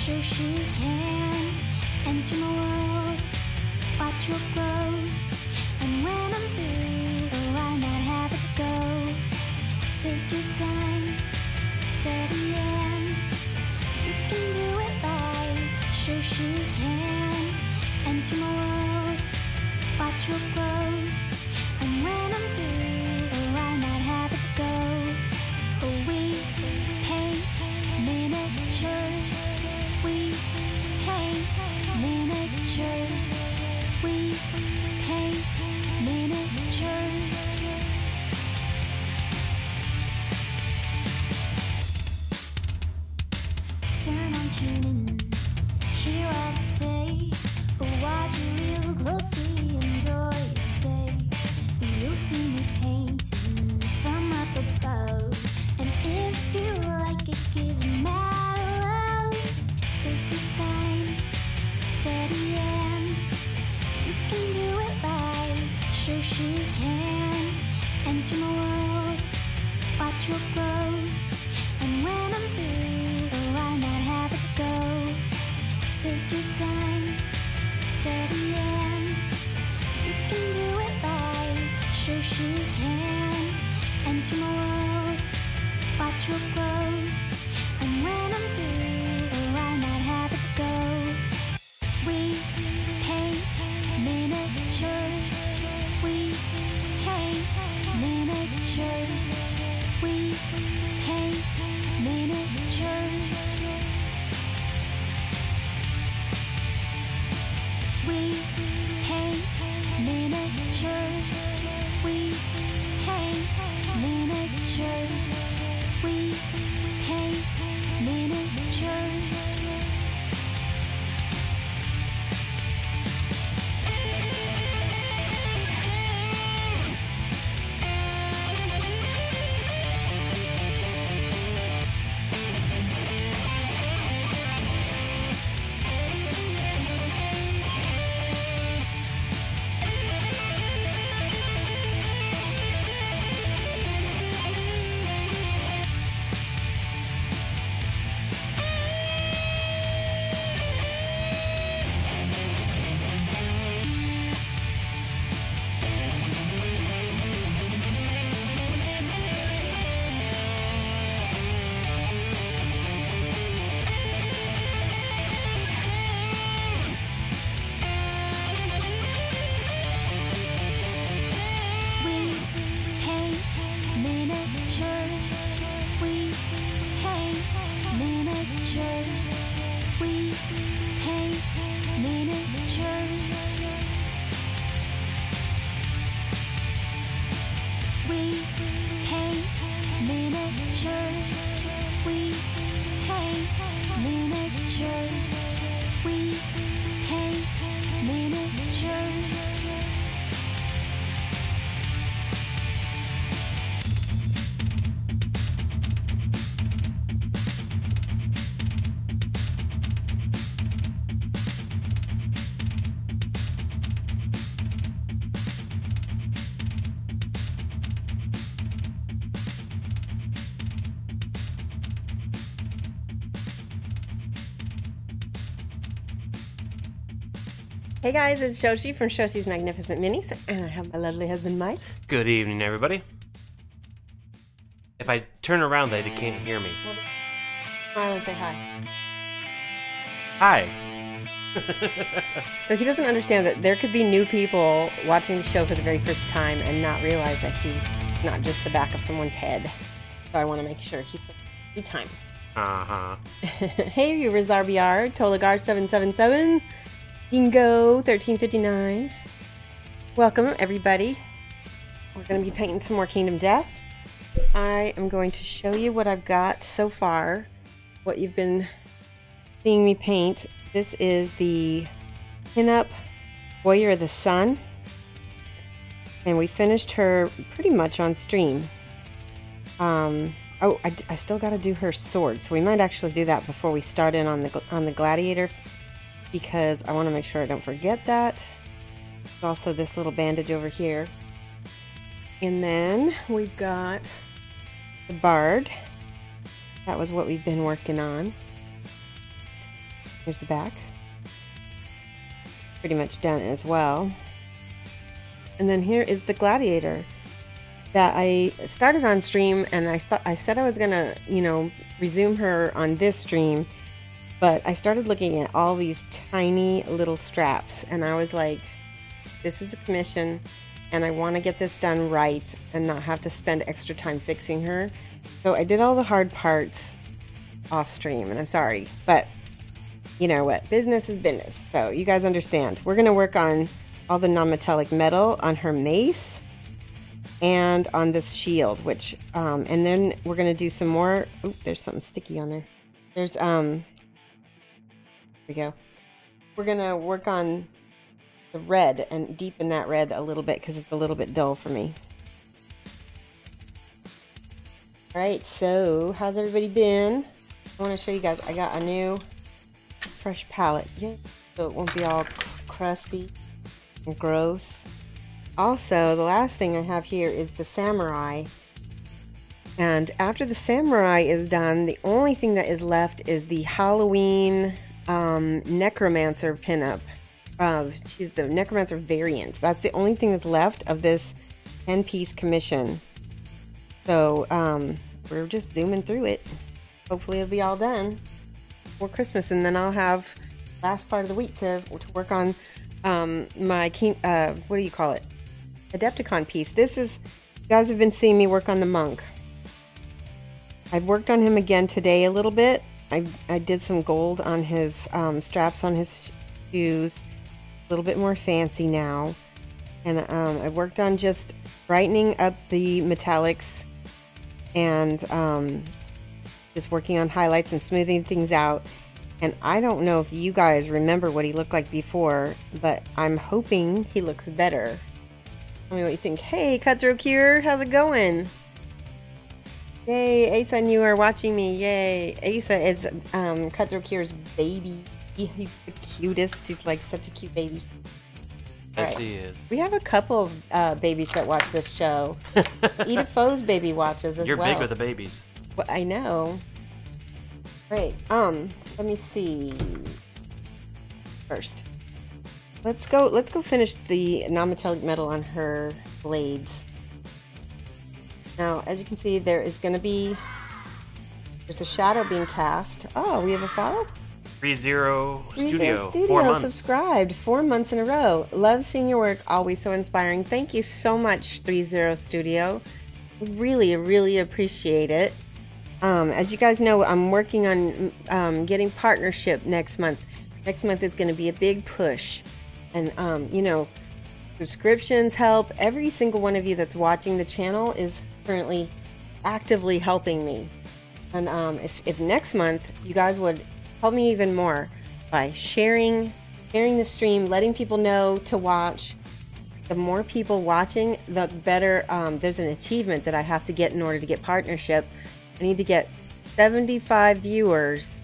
Shoshie can enter my world. Watch real close, and when I'm through, oh, why not have it go? Take your time, steady and you can do it right. Shoshie can enter my world. Watch real close, and when I'm through, oh, why not have it go? Oh, we paint miniatures. We paint miniatures. We paint miniatures. Turn on tuning, hear what I say. Watch real closely, enjoy your stay. You'll see me painting from up above, and if you like it, give it mad love. Take your time, steady and you can do it right. Shoshie can enter my world. Watch real close, and when I'm through, oh, why not have it go? Take your time, steady and you can do it right. Shoshie can enter my world. Watch real close, and when I'm through, oh, why not have it go? We paint miniatures. We paint miniatures. We paint miniatures. We paint miniatures. We paint miniatures. We paint miniatures. Hey guys, it's Shoshie from Shoshie's Magnificent Minis, and I have my lovely husband Mike. Good evening, everybody. If I turn around, they can't hear me. Smile and say hi. Hi. So he doesn't understand that there could be new people watching the show for the very first time and not realize that he's not just the back of someone's head. So I want to make sure he's every time. Uh-huh. Hey viewers, RBR, Tolagar777. Dingo 1359. Welcome everybody. We're going to be painting some more Kingdom Death. I am going to show you what I've got so far, what you've been seeing me paint. This is the pinup Warrior of the Sun, and we finished her pretty much on stream. Oh, I still got to do her sword, so we might actually do that before we start in on the Gladiator, because I want to make sure I don't forget that. There's also this little bandage over here. And then we've got the Bard. That was what we've been working on. Here's the back. Pretty much done as well. And then here is the Gladiator that I started on stream, and I said I was gonna, you know, resume her on this stream, but I started looking at all these tiny little straps, and I was like, this is a commission, and I want to get this done right and not have to spend extra time fixing her. So I did all the hard parts off stream, and I'm sorry, but you know what, business is business, so you guys understand. We're gonna work on all the non-metallic metal on her mace and on this shield, which and then we're gonna do some more. Oop, there's something sticky on there. There's there we go. We're gonna work on the red and deepen that red a little bit because it's a little bit dull for me. All right, so how's everybody been? I want to show you guys, I got a new fresh palette, yeah, so it won't be all crusty and gross. Also, the last thing I have here is the samurai, and after the samurai is done, the only thing that is left is the Halloween necromancer pinup. She's the necromancer variant. That's the only thing that's left of this 10-piece commission. So we're just zooming through it. Hopefully it'll be all done before Christmas, and then I'll have last part of the week to work on my what do you call it, Adepticon piece. This is, you guys have been seeing me work on the monk. I've worked on him again today a little bit. I did some gold on his straps on his shoes, a little bit more fancy now, and I worked on just brightening up the metallics and just working on highlights and smoothing things out. And I don't know if you guys remember what he looked like before, but I'm hoping he looks better. Tell me what you think. Hey, Cutthroat Cure, how's it going? Yay, Asa, and you are watching me. Yay. Asa is Cutthroat Cure's baby. He's the cutest. He's like such a cute baby. Yes, he is. We have a couple of babies that watch this show. Edith Foe's baby watches as You're well. big with the babies. Well, I know. Great. Let me see. First, let's go finish the non-metallic metal on her blades. Now, as you can see, there's a shadow being cast. Oh, we have a follow? 30 Studio. 4 Studio months. subscribed 4 months in a row. Love seeing your work. Always so inspiring. Thank you so much, 30 Studio. Really, really appreciate it. As you guys know, I'm working on getting partnership next month. Next month is going to be a big push. And, you know, subscriptions help. Every single one of you that's watching the channel is currently actively helping me. And if next month you guys would help me even more by sharing the stream, letting people know to watch. The more people watching, the better. There's an achievement that I have to get in order to get partnership. I need to get 75 viewers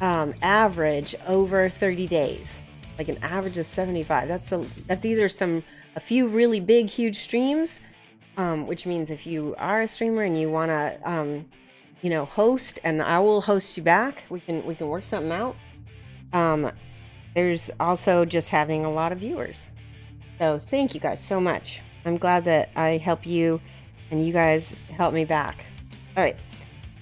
average over 30 days. Like an average of 75. That's either a few really big, huge streams, which means if you are a streamer and you want to, you know, host, and I will host you back. We can work something out. There's also just having a lot of viewers. So thank you guys so much. I'm glad that I help you and you guys help me back. All right,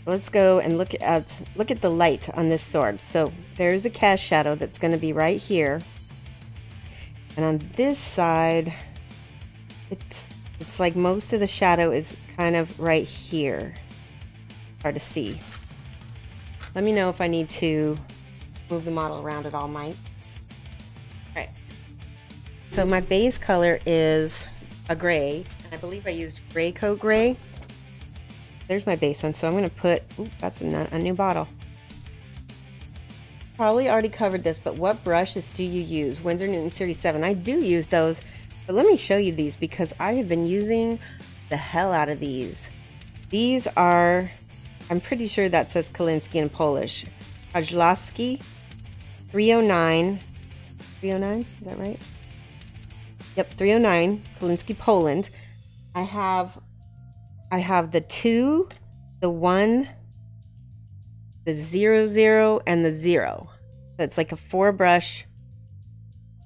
let's go and look at the light on this sword. So there's a cast shadow that's going to be right here, and on this side, it's like most of the shadow is kind of right here. Hard to see. Let me know if I need to move the model around at all, Mike. All right. So my base color is a gray, and I believe I used Gray Coat Gray. There's my base one, so I'm going to put, ooh, that's a new bottle. Probably already covered this, but what brushes do you use? Winsor Newton 37. I do use those, but let me show you these because I have been using the hell out of these. These are, I'm pretty sure that says Kalinsky in Polish. Kozlowski 309. 309, is that right? Yep, 309, Kalinsky, Poland. I have the 2, the 1, the 00, and the 0. So it's like a 4-brush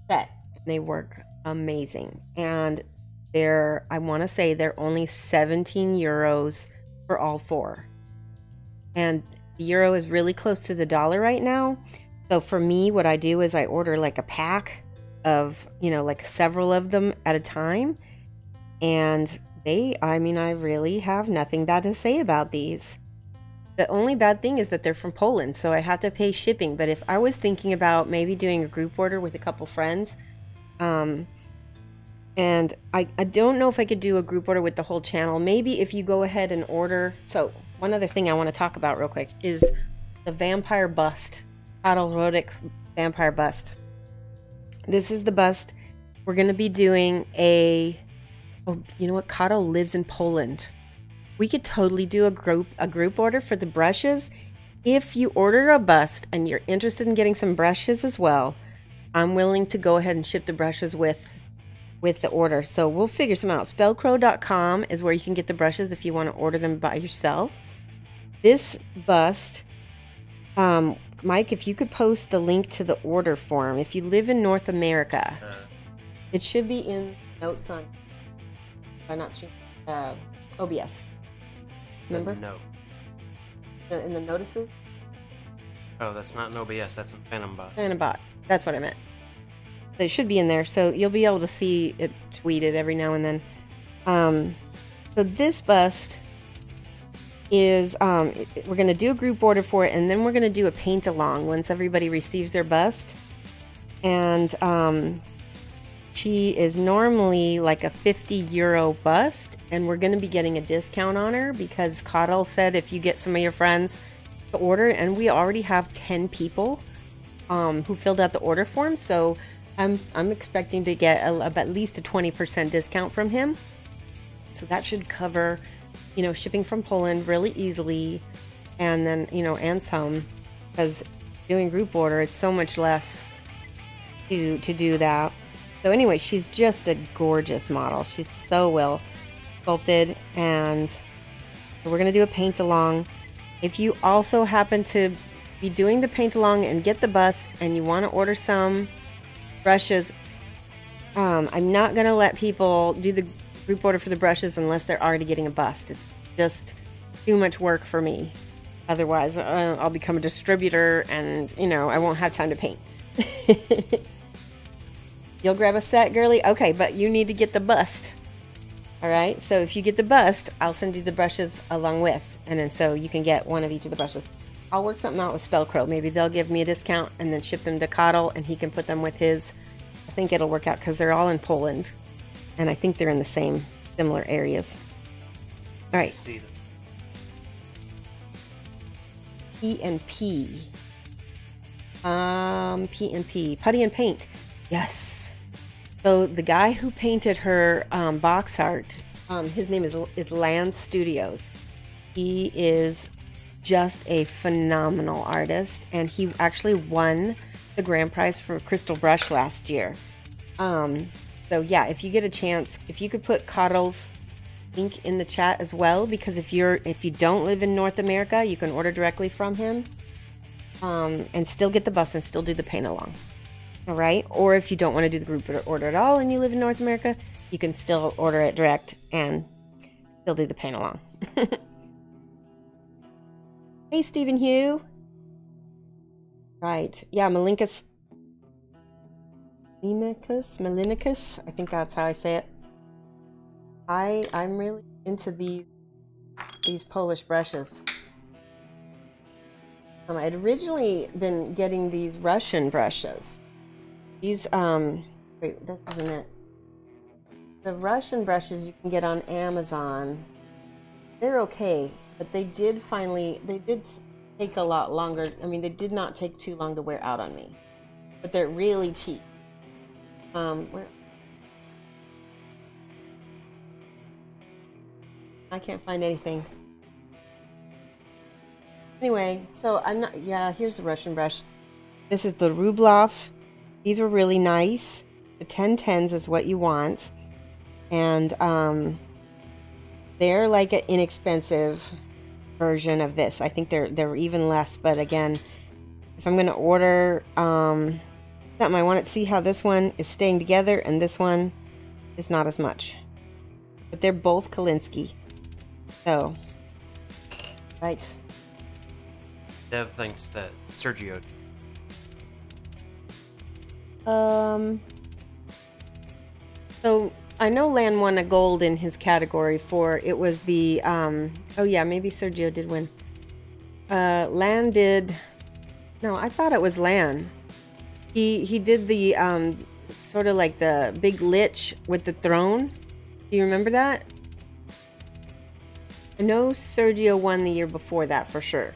set, and they work amazing. And I want to say they're only 17 euros for all 4. And the euro is really close to the dollar right now. So for me, what I do is I order like a pack of, like several of them at a time. And I really have nothing bad to say about these. The only bad thing is that they're from Poland, so I have to pay shipping. But if I was thinking about maybe doing a group order with a couple friends, and I don't know if I could do a group order with the whole channel. Maybe if you go ahead and order. So one other thing I want to talk about real quick is the vampire bust, autoerotic vampire bust. This is the bust. We're going to be doing oh, you know what? Kato lives in Poland. We could totally do a group order for the brushes. If you order a bust and you're interested in getting some brushes as well, I'm willing to go ahead and ship the brushes with the order. So we'll figure some out. Spellcrow.com is where you can get the brushes if you want to order them by yourself. This bust, Mike, if you could post the link to the order form. If you live in North America, it should be in notes on, OBS. Remember? No. In the notices? Oh, that's not an OBS. That's a Phantom Bot. Phantom Bot. That's what I meant. So it should be in there, so you'll be able to see it tweeted every now and then. So this bust is, we're going to do a group order for it, and then we're going to do a paint along once everybody receives their bust. And she is normally like a 50 euro bust, and we're going to be getting a discount on her because Coddle said if you get some of your friends to order, and we already have 10 people who filled out the order form, so I'm expecting to get at least a 20% discount from him. So that should cover, shipping from Poland really easily, and then, and some, because doing group order, it's so much less to do that. So anyway, she's just a gorgeous model. She's so well sculpted, and we're going to do a paint along. If you also happen to be doing the paint along and get the bust and you want to order some brushes, I'm not going to let people do the group order for the brushes unless they're already getting a bust. It's just too much work for me. Otherwise, I'll become a distributor and, I won't have time to paint. You'll grab a set, girly? Okay, but you need to get the bust. All right, so if you get the bust, I'll send you the brushes along with, and then so you can get one of each of the brushes. I'll work something out with Spellcrow. Maybe they'll give me a discount and then ship them to Coddle, and he can put them with his. I think it'll work out because they're all in Poland, and I think they're in the similar areas. All right. P and P. P and P. Putty and Paint. Yes. So the guy who painted her box art, his name is Land Studios. He is just a phenomenal artist, and he actually won the grand prize for Crystal Brush last year. So yeah, if you get a chance, if you could put Coddle's link in the chat as well, because if you don't live in North America, you can order directly from him, and still get the bust and still do the paint along. All right, or if you don't want to do the group order at all and you live in North America, you can still order it direct and still do the paint along. Hey, Stephen Hugh. Right, yeah, Malinicus, I think that's how I say it. I'm really into these Polish brushes. I'd originally been getting these Russian brushes. These, wait, this isn't it. The Russian brushes you can get on Amazon. They're okay, but they did take a lot longer. I mean, they did not take too long to wear out on me, but they're really cheap. I can't find anything. Anyway, so here's the Russian brush. This is the Rubloff. These were really nice. The 1010s is what you want. And they're like an inexpensive version of this. I think they're even less, but again, if I'm going to order something, I want to see how this one is staying together and this one is not as much. But they're both Kolinsky. So, right. Dev thinks that Sergio. So I know Lan won a gold in his category for it was the oh yeah, maybe Sergio did win. Lan did. No, I thought it was Lan. He did the sort of like the big lich with the throne. Do you remember that? I know Sergio won the year before that for sure.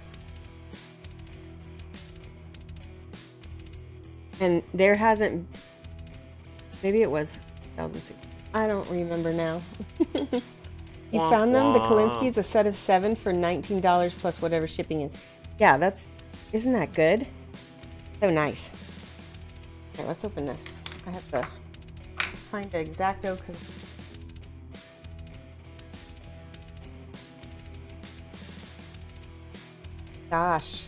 And there hasn't. Maybe it was 2006. I don't remember now. You found them? The Kolinskis, a set of 7 for $19 plus whatever shipping is. Yeah, isn't that good? So nice. Okay, let's open this. I have to find the Exacto because. Gosh.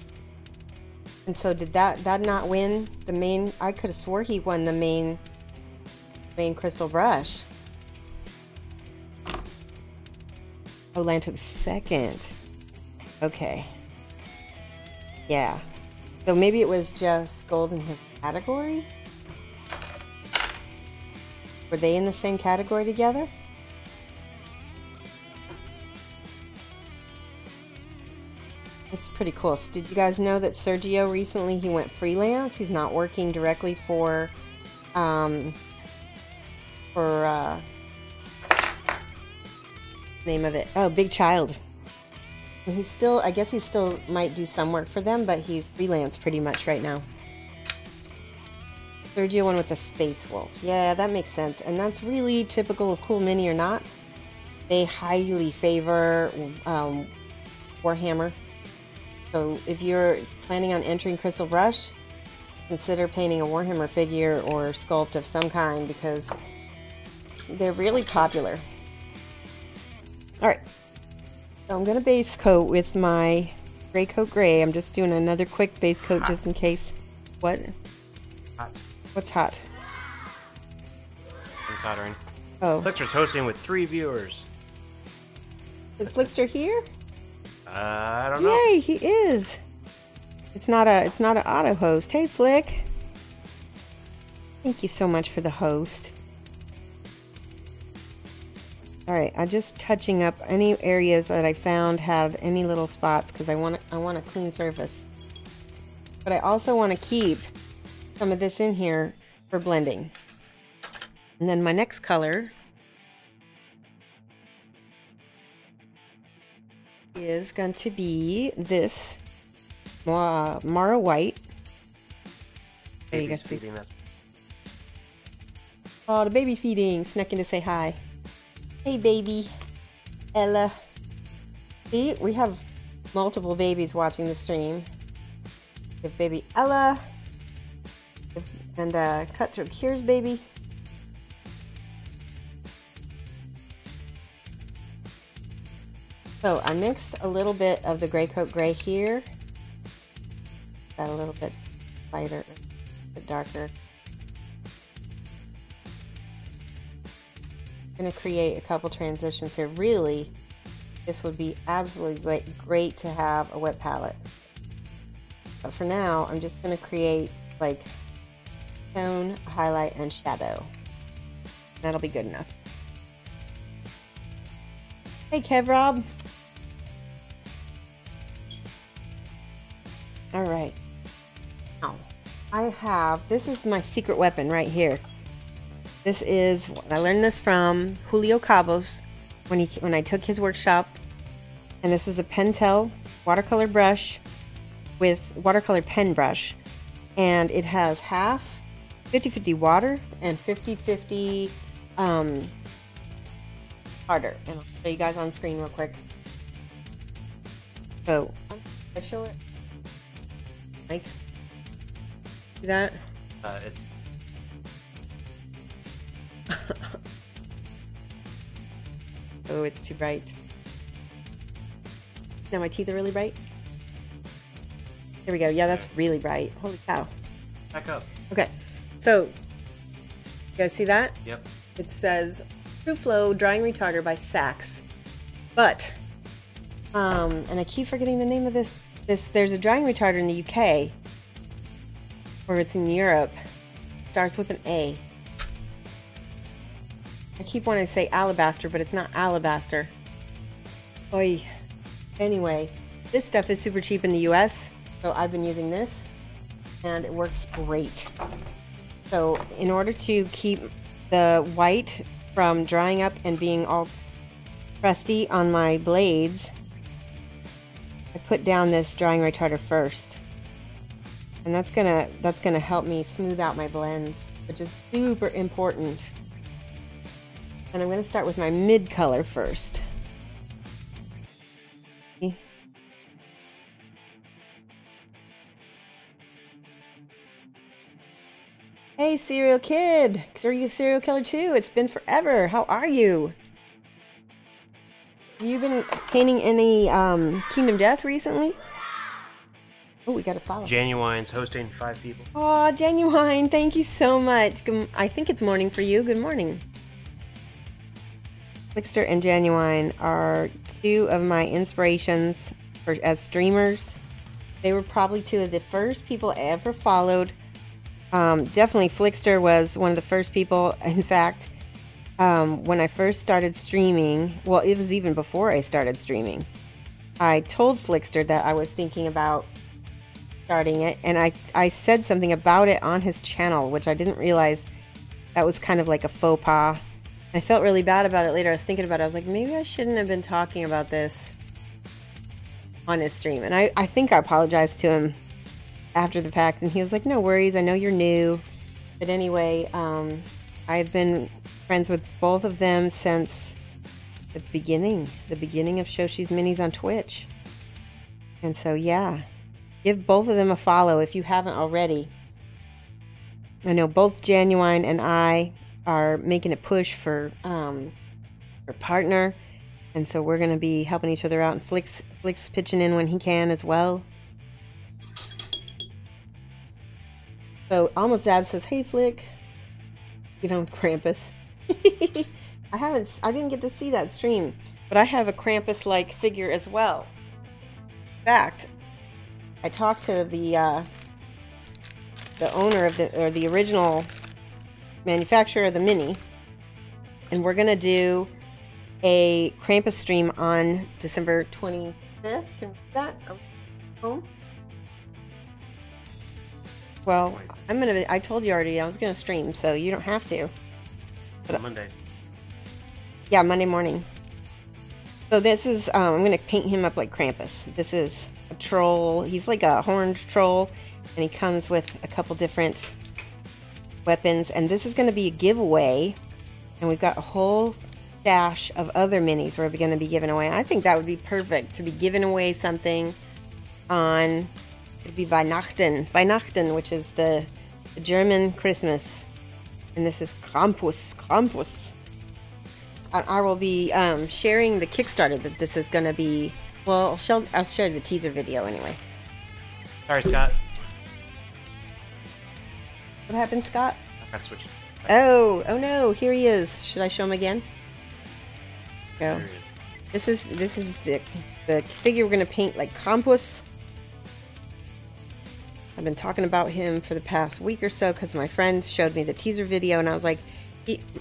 And so did that not win the main? I could have swore he won the main crystal brush. Oh, Lan took second. Okay. Yeah. So maybe it was just gold in his category? Were they in the same category together? It's pretty cool. So did you guys know that Sergio recently he went freelance? He's not working directly for name of it. Oh, Big Child. And he's still, I guess he still might do some work for them, but he's freelance pretty much right now. Sergio went with the Space Wolf. Yeah, that makes sense. And that's really typical of Cool Mini or not. They highly favor Warhammer. So if you're planning on entering Crystal Brush, consider painting a Warhammer figure or sculpt of some kind because they're really popular. Alright, so I'm going to base coat with my Gray Coat Gray. I'm just doing another quick base coat just in case. What? Hot. What's hot? I'm soldering. Oh. Flickster's hosting with 3 viewers. Is Flickster here? I don't know. Yay, he is. It's not a auto host. Hey, Flick. Thank you so much for the host. All right, I'm just touching up any areas that I found had any little spots because I want a clean surface. But I also want to keep some of this in here for blending. And then my next color is going to be this Mara White. There you guys see. Oh, the baby feeding. Snuck in to say hi. Hey, baby. Ella. See, we have multiple babies watching the stream. We have baby Ella. And Cutthroat Cures baby. So I mixed a little bit of the Gray Coat Gray here. Got a little bit lighter, a bit darker. I'm going to create a couple transitions here. Really, this would be absolutely great to have a wet palette. But for now, I'm just going to create like tone, highlight, and shadow. That'll be good enough. Hey, Kev Rob. All right. Now, this is my secret weapon right here. This is, I learned this from Julio Cabos when I took his workshop. And this is a Pentel watercolor brush with watercolor pen brush. And it has half 50-50 water and 50-50 harder. And I'll show you guys on screen real quick. So, I show it. Like, see that? It's oh, it's too bright. Now my teeth are really bright. Here we go. Yeah, that's really bright. Holy cow. Back up. Okay, so you guys see that? Yep. It says True Flow Drying Retarder by Sax. But, and I keep forgetting the name of this. There's a drying retarder in the UK, or it's in Europe. It starts with an A. I keep wanting to say alabaster, but it's not alabaster. Oy. Anyway, this stuff is super cheap in the US, so I've been using this, and it works great. So in order to keep the white from drying up and being all crusty on my blades, I put down this drying retarder first, and that's gonna help me smooth out my blends, which is super important. And I'm gonna start with my mid color first. Hey, Serial Kid! Are you a serial killer too? It's been forever. How are you? Have you been painting any Kingdom Death recently? Oh, we got a follow. Genuine's hosting 5 people. Aw, Genuine, thank you so much. I think it's morning for you. Good morning. Flickster and Genuine are 2 of my inspirations as streamers. They were probably 2 of the first people I ever followed. Definitely Flickster was one of the first people. In fact, when I first started streaming, well, it was even before I started streaming, I told Flickster that I was thinking about starting it, and I said something about it on his channel, which I didn't realize that was kind of like a faux pas. I felt really bad about it later. I was thinking about it. I was like, maybe I shouldn't have been talking about this on his stream. And I think I apologized to him after the fact, and he was like, no worries, I know you're new. But anyway, I've been friends with both of them since the beginning of Shoshie's Minis on Twitch. And so yeah, give both of them a follow if you haven't already. I know both Genuine and I are making a push for partner, and so we're gonna be helping each other out, and Flick's pitching in when he can as well. So Almost Ab says, hey Flick, get on with Krampus. I didn't get to see that stream, but I have a Krampus-like figure as well. In fact, I talked to the owner of the original manufacturer of the Mini, and we're gonna do a Krampus stream on December 25th. Can we do that? Are we home? Well, I told you already I was gonna stream, so you don't have to. But, Monday. Yeah, Monday morning. So this is, I'm gonna paint him up like Krampus. This is a troll. He's like a horned troll, and he comes with a couple different weapons, and this is gonna be a giveaway, and we've got a whole stash of other minis we're gonna be giving away. I think that would be perfect to be giving away something on, it'd be Weihnachten, which is the German Christmas, and this is Krampus. I will be sharing the Kickstarter that this is going to be. Well, I'll share the teaser video anyway. Sorry, Scott. What happened, Scott? I got switched. Oh no! Here he is. Should I show him again? Go. This is the figure we're going to paint like Krampus. I've been talking about him for the past week or so because my friend showed me the teaser video, and I was like,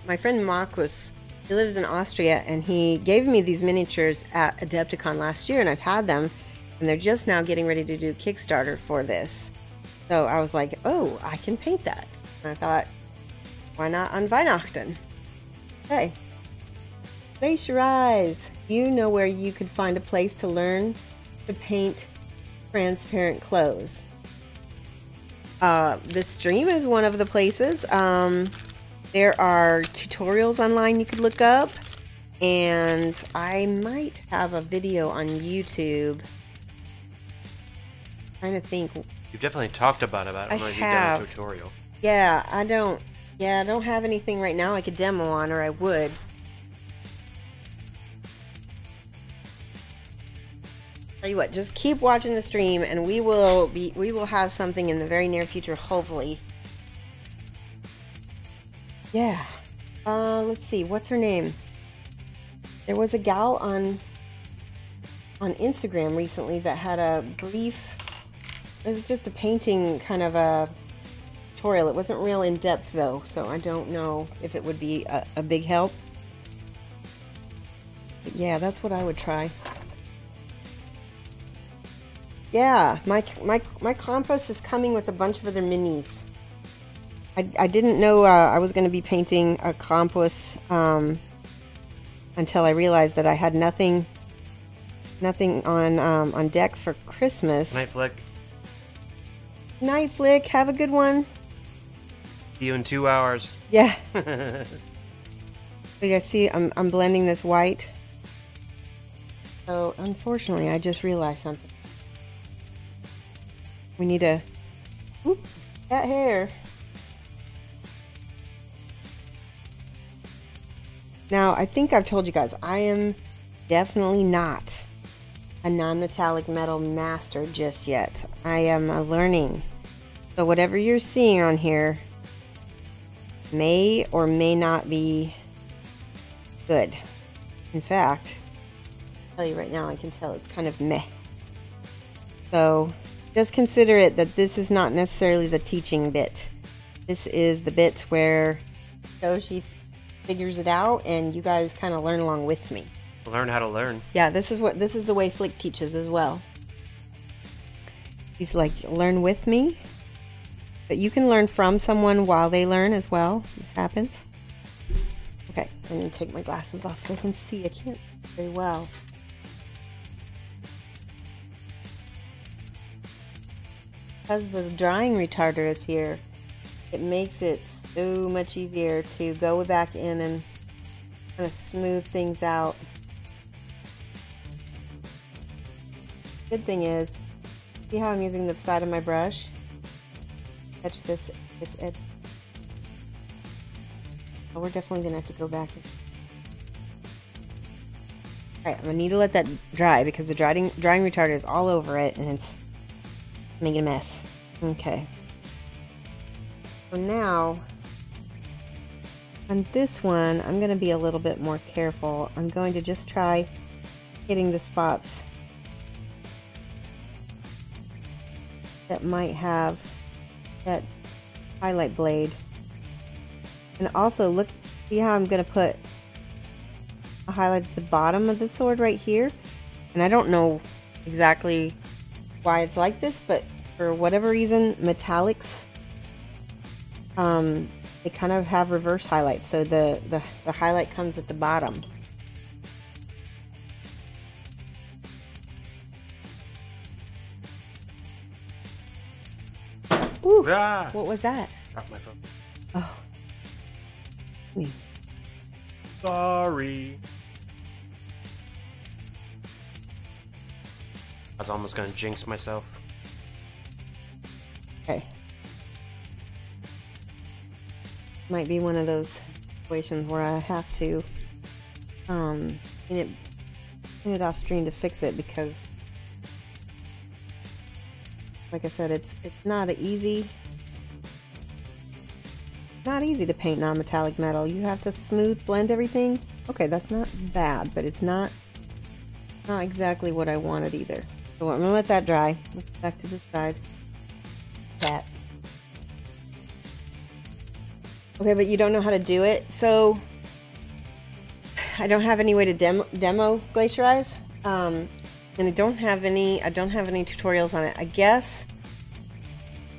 my friend Marcus, he lives in Austria, and he gave me these miniatures at Adepticon last year, and I've had them, and they're just now getting ready to do Kickstarter for this. So I was like, oh, I can paint that. And I thought, why not on Weihnachten? Hey, place your eyes. You know where you could find a place to learn to paint transparent clothes. The stream is one of the places. There are tutorials online you could look up, and I might have a video on YouTube. I'm trying to think. You've definitely talked about it. I don't know if you've done a tutorial. Yeah, I don't have anything right now I could demo on, or I would. Tell you what, just keep watching the stream, and we will have something in the very near future, hopefully. Yeah. Let's see, what's her name? There was a gal on Instagram recently that had a brief. It was just a painting kind of a tutorial. It wasn't real in depth though, so I don't know if it would be a big help. But yeah, that's what I would try. Yeah, my compass is coming with a bunch of other minis. I didn't know I was going to be painting a compass until I realized that I had nothing on deck for Christmas. Night Flick. Night Flick, have a good one. See you in 2 hours. Yeah. You guys see, I'm blending this white. So unfortunately, I just realized something. We need to. Oop, that hair. Now, I think I've told you guys, I am definitely not a non-metallic metal master just yet. I am learning. So whatever you're seeing on here may or may not be good. In fact, I'll tell you right now, I can tell it's kind of meh. So just consider it that this is not necessarily the teaching bit. This is the bit where Shoshie figures it out and you guys kind of learn along with me. Learn how to learn. Yeah, this is the way Flick teaches as well. He's like, learn with me. But you can learn from someone while they learn as well. It happens. Okay, I'm going to take my glasses off so I can see. I can't very well. Because the drying retarder is here, it makes it so much easier to go back in and kind of smooth things out. Good thing is, see how I'm using the side of my brush? Catch this edge. Oh, we're definitely gonna have to go back. Alright, I'm gonna need to let that dry because the drying retarder is all over it and it's making a mess. Okay. So now, on this one, I'm gonna be a little bit more careful. I'm going to just try hitting the spots that might have that highlight blade. And also look, see how I'm going to put a highlight at the bottom of the sword right here? And I don't know exactly why it's like this, but for whatever reason, metallics, they kind of have reverse highlights. So the highlight comes at the bottom. Ooh, Ah! what was that? Dropped my phone. Oh. Sorry. I was almost gonna jinx myself. Okay. Might be one of those situations where I have to clean it off stream to fix it because, like I said, it's not easy to paint non-metallic metal. You have to smooth blend everything. Okay, that's not bad, but it's not exactly what I wanted either. So I'm gonna let that dry. Let's go back to this side. That. Okay, but you don't know how to do it, so I don't have any way to demo glacierize, and I don't have any tutorials on it. I guess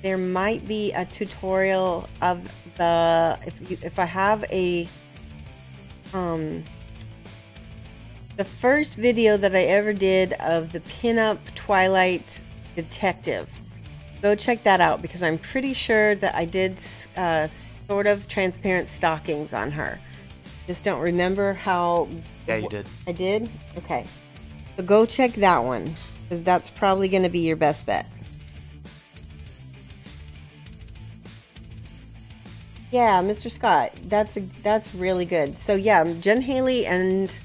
there might be a tutorial of the if I have a the first video that I ever did of the pinup Twilight detective. Go check that out because I'm pretty sure that I did sort of transparent stockings on her. Just don't remember how. Yeah, you did. I did? Okay. So go check that one because that's probably going to be your best bet. Yeah, Mr. Scott, that's really good. So yeah, Jen Haley and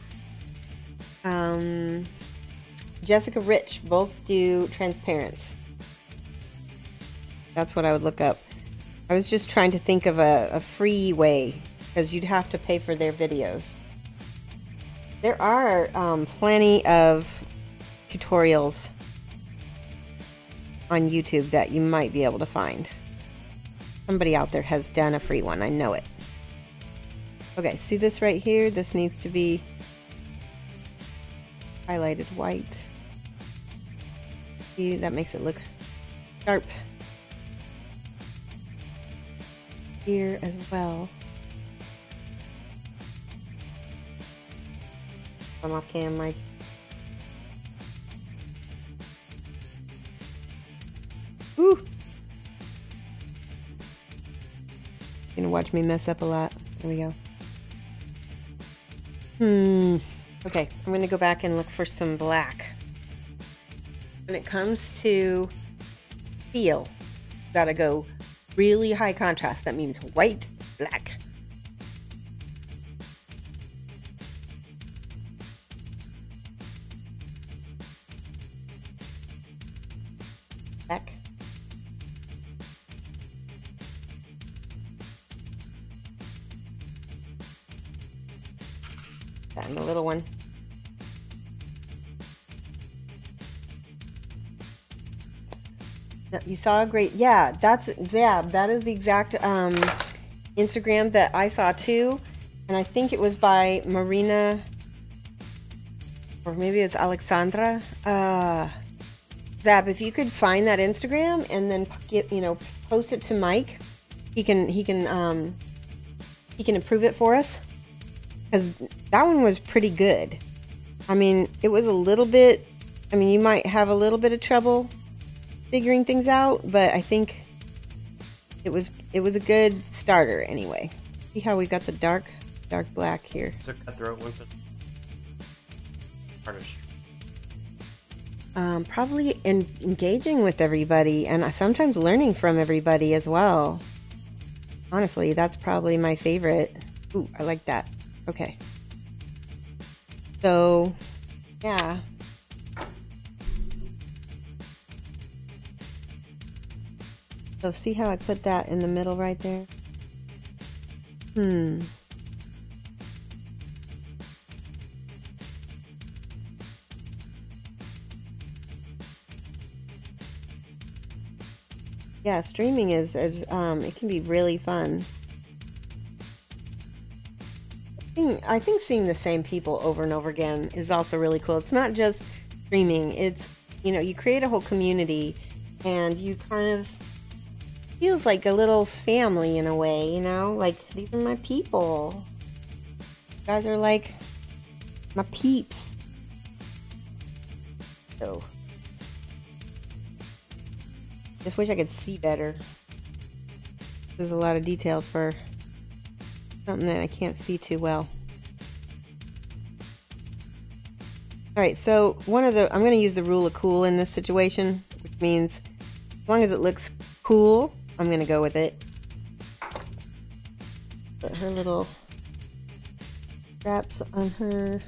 Jessica Rich both do transparents. That's what I would look up. I was just trying to think of a free way, because you'd have to pay for their videos. There are plenty of tutorials on YouTube that you might be able to find. Somebody out there has done a free one, I know it. Okay, see this right here? This needs to be highlighted white. See, that makes it look sharp. Here as well. I'm off cam, Mike. Woo! You're gonna watch me mess up a lot. There we go. Okay, I'm gonna go back and look for some black. When it comes to feel, you gotta go really high contrast. That means white, black. Black. And the little one. You saw a great, yeah, that's Zab. That is the exact Instagram that I saw too. And I think it was by Marina, or maybe it's Alexandra. Zab, if you could find that Instagram and then get, post it to Mike, he can approve it for us. Because that one was pretty good. I mean, it was a little bit, you might have a little bit of trouble figuring things out, but I think it was a good starter anyway. See how we got the dark black here. So cutthroat ones. Artist. Probably engaging with everybody and sometimes learning from everybody as well. Honestly, that's probably my favorite. Ooh, I like that. Okay. So, yeah. So see how I put that in the middle right there? Yeah, streaming is it can be really fun. I think seeing the same people over and over again is also really cool. It's not just streaming. It's, you create a whole community and you kind of feels like a little family in a way, like these are my people. You guys are like my peeps. So just wish I could see better. This is a lot of detail for something that I can't see too well. Alright, so I'm going to use the rule of cool in this situation, which means as long as it looks cool, I'm going to go with it. Put her little straps on her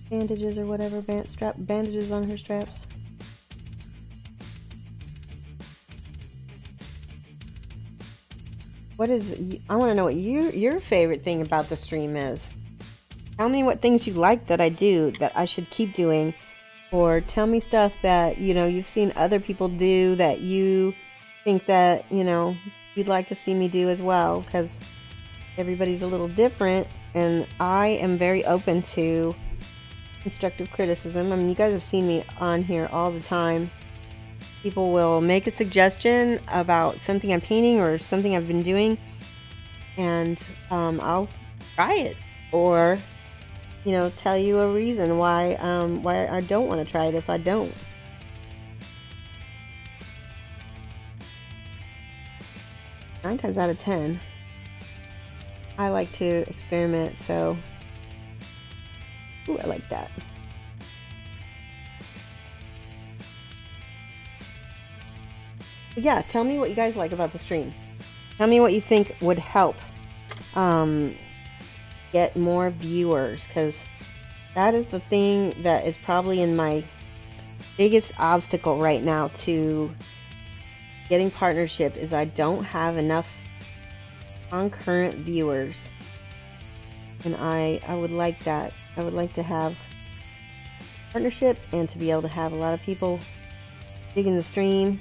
bandages or whatever, bandages on her straps. I want to know what your favorite thing about the stream is. Tell me what things you like that I do that I should keep doing, or tell me stuff that you've seen other people do that you think that you'd like to see me do as well, because everybody's a little different and I am very open to constructive criticism. You guys have seen me on here all the time. People will make a suggestion about something I'm painting or something I've been doing, and I'll try it, or tell you a reason why I don't want to try it if I don't. Nine times out of 10, I like to experiment. So, ooh, I like that. Yeah, tell me what you guys like about the stream. Tell me what you think would help get more viewers, because that is the thing that is probably in my biggest obstacle right now to getting partnership is I don't have enough concurrent viewers, and I would like that. I would like to have partnership and to be able to have a lot of people digging the stream.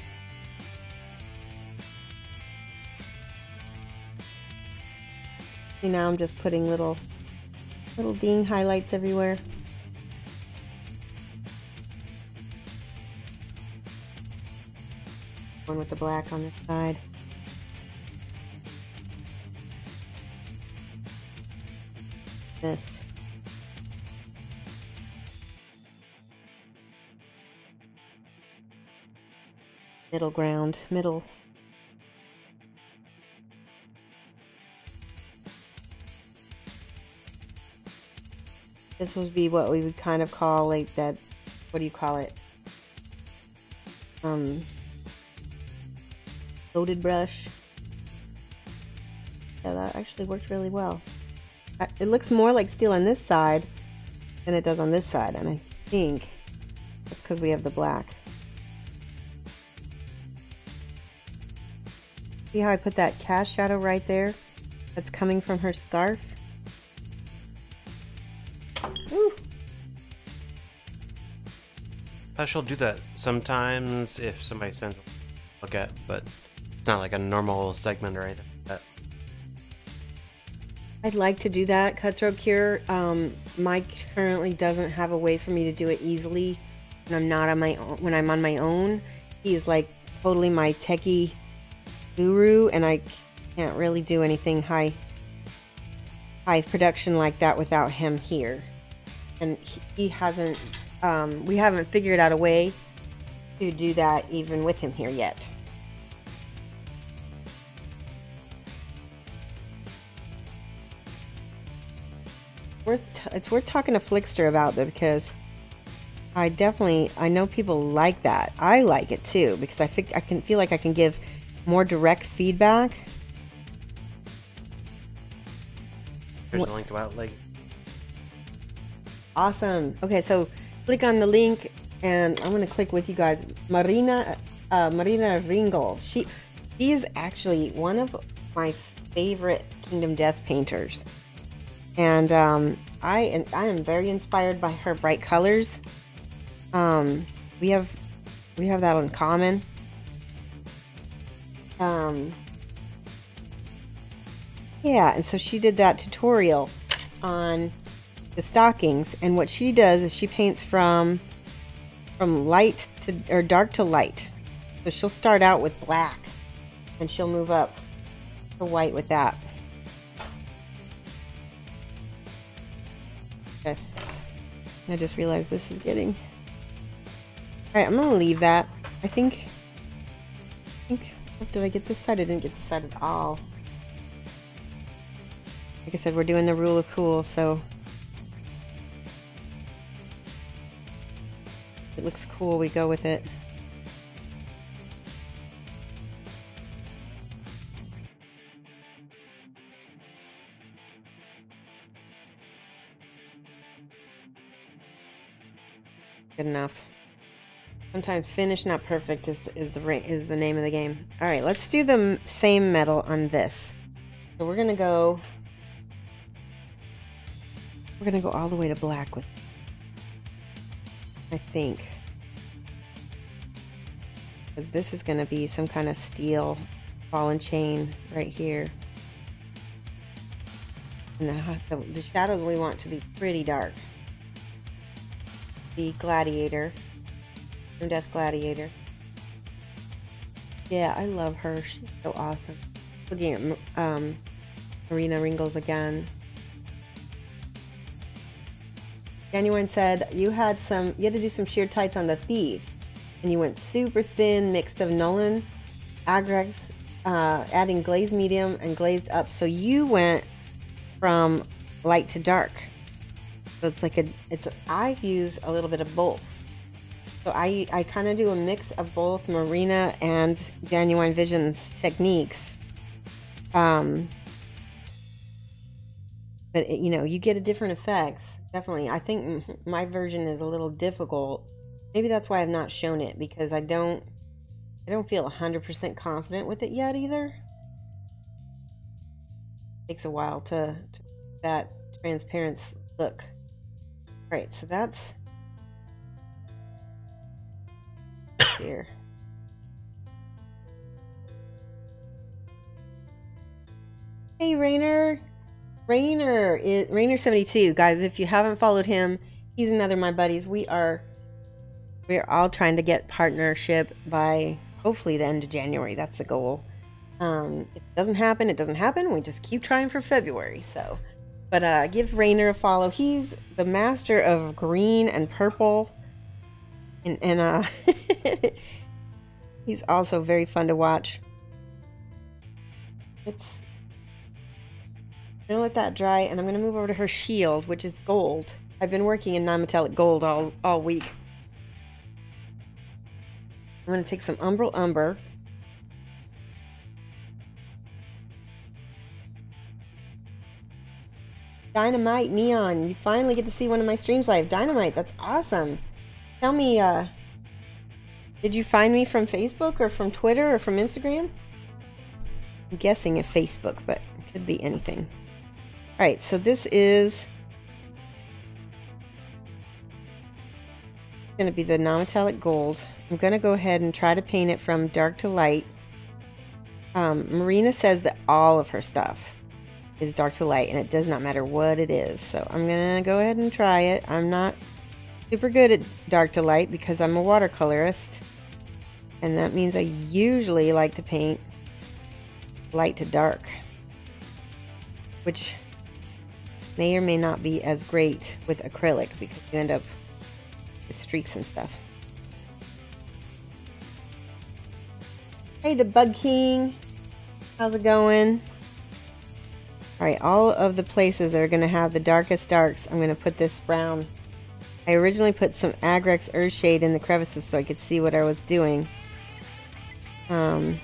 See, now I'm just putting little ding highlights everywhere. One with the black on the side. This. Middle ground, middle. This would be what we would kind of call like that, what do you call it? Loaded brush. Yeah, that actually worked really well. It looks more like steel on this side than it does on this side, and I think it's because we have the black. See how I put that cast shadow right there? That's coming from her scarf. Ooh. She'll do that sometimes if somebody sends a look at, but it's not like a normal segment or anything like that. I'd like to do that, Cutthroat Cure. Mike currently doesn't have a way for me to do it easily when I'm not on my own. When I'm on my own, he is like totally my techie guru, and I can't really do anything high production like that without him here. And he hasn't. We haven't figured out a way to do that even with him here yet. It's worth talking to Flickster about that, because I know people like that. I like it too, because I think I can feel like I can give more direct feedback. Here's the link about like. Awesome. Okay, so click on the link, and I'm gonna click with you guys. Marina Ringel. She is actually one of my favorite Kingdom Death painters, and I am very inspired by her bright colors. We have that in common. Yeah, and so she did that tutorial on the stockings, and what she does is she paints from light to, or dark to light. So she'll start out with black, and she'll move up to white with that. Okay. I just realized this is getting... Alright, I'm gonna leave that. I think... Did I get this side? I didn't get this side at all. Like I said, we're doing the rule of cool, so... If it looks cool, we go with it. Good enough. Sometimes finish, not perfect, is the name of the game. All right, let's do the same metal on this. So we're gonna go all the way to black with, I think, because this is gonna be some kind of steel ball and chain right here, and the shadows we want to be pretty dark. The Gladiator. Death Gladiator. Yeah, I love her. She's so awesome. Looking at Marina Ringles again. Genuine said you had to do some sheer tights on the Thief, and you went super thin, mixed of Nolan, Agrex, adding glazed medium and glazed up. So you went from light to dark. So it's like I use a little bit of both. So I kind of do a mix of both Marina and Genuine Vision's techniques. But you know, you get a different effects. Definitely. I think my version is a little difficult. Maybe that's why I've not shown it, because I don't feel 100% confident with it yet either. It takes a while to that transparent look. Alright, so that's here. Hey Rainer! Rainer72, guys, if you haven't followed him, he's another of my buddies. We're all trying to get partnership by hopefully the end of January. That's the goal. If it doesn't happen, it doesn't happen. We just keep trying for February. So, but give Rainer a follow. He's the master of green and purple, and he's also very fun to watch. I'm gonna let that dry, and I'm gonna move over to her shield, which is gold. I've been working in non-metallic gold all week. I'm gonna take some Umbral Umber. Dynamite Neon, you finally get to see one of my streams live. Dynamite, that's awesome. Tell me, did you find me from Facebook or from Twitter or from Instagram? I'm guessing it's Facebook, but it could be anything. Alright, so this is going to be the non-metallic gold. I'm going to go ahead and try to paint it from dark to light. Marina says that all of her stuff is dark to light, and it does not matter what it is. So I'm going to go ahead and try it. I'm not super good at dark to light because I'm a watercolorist, and that means I usually like to paint light to dark, which may or may not be as great with acrylic because you end up with streaks and stuff. Hey, the Bug King, how's it going? Alright, all of the places that are going to have the darkest darks, I'm going to put this brown. I originally put some Agrex Earthshade in the crevices so I could see what I was doing. And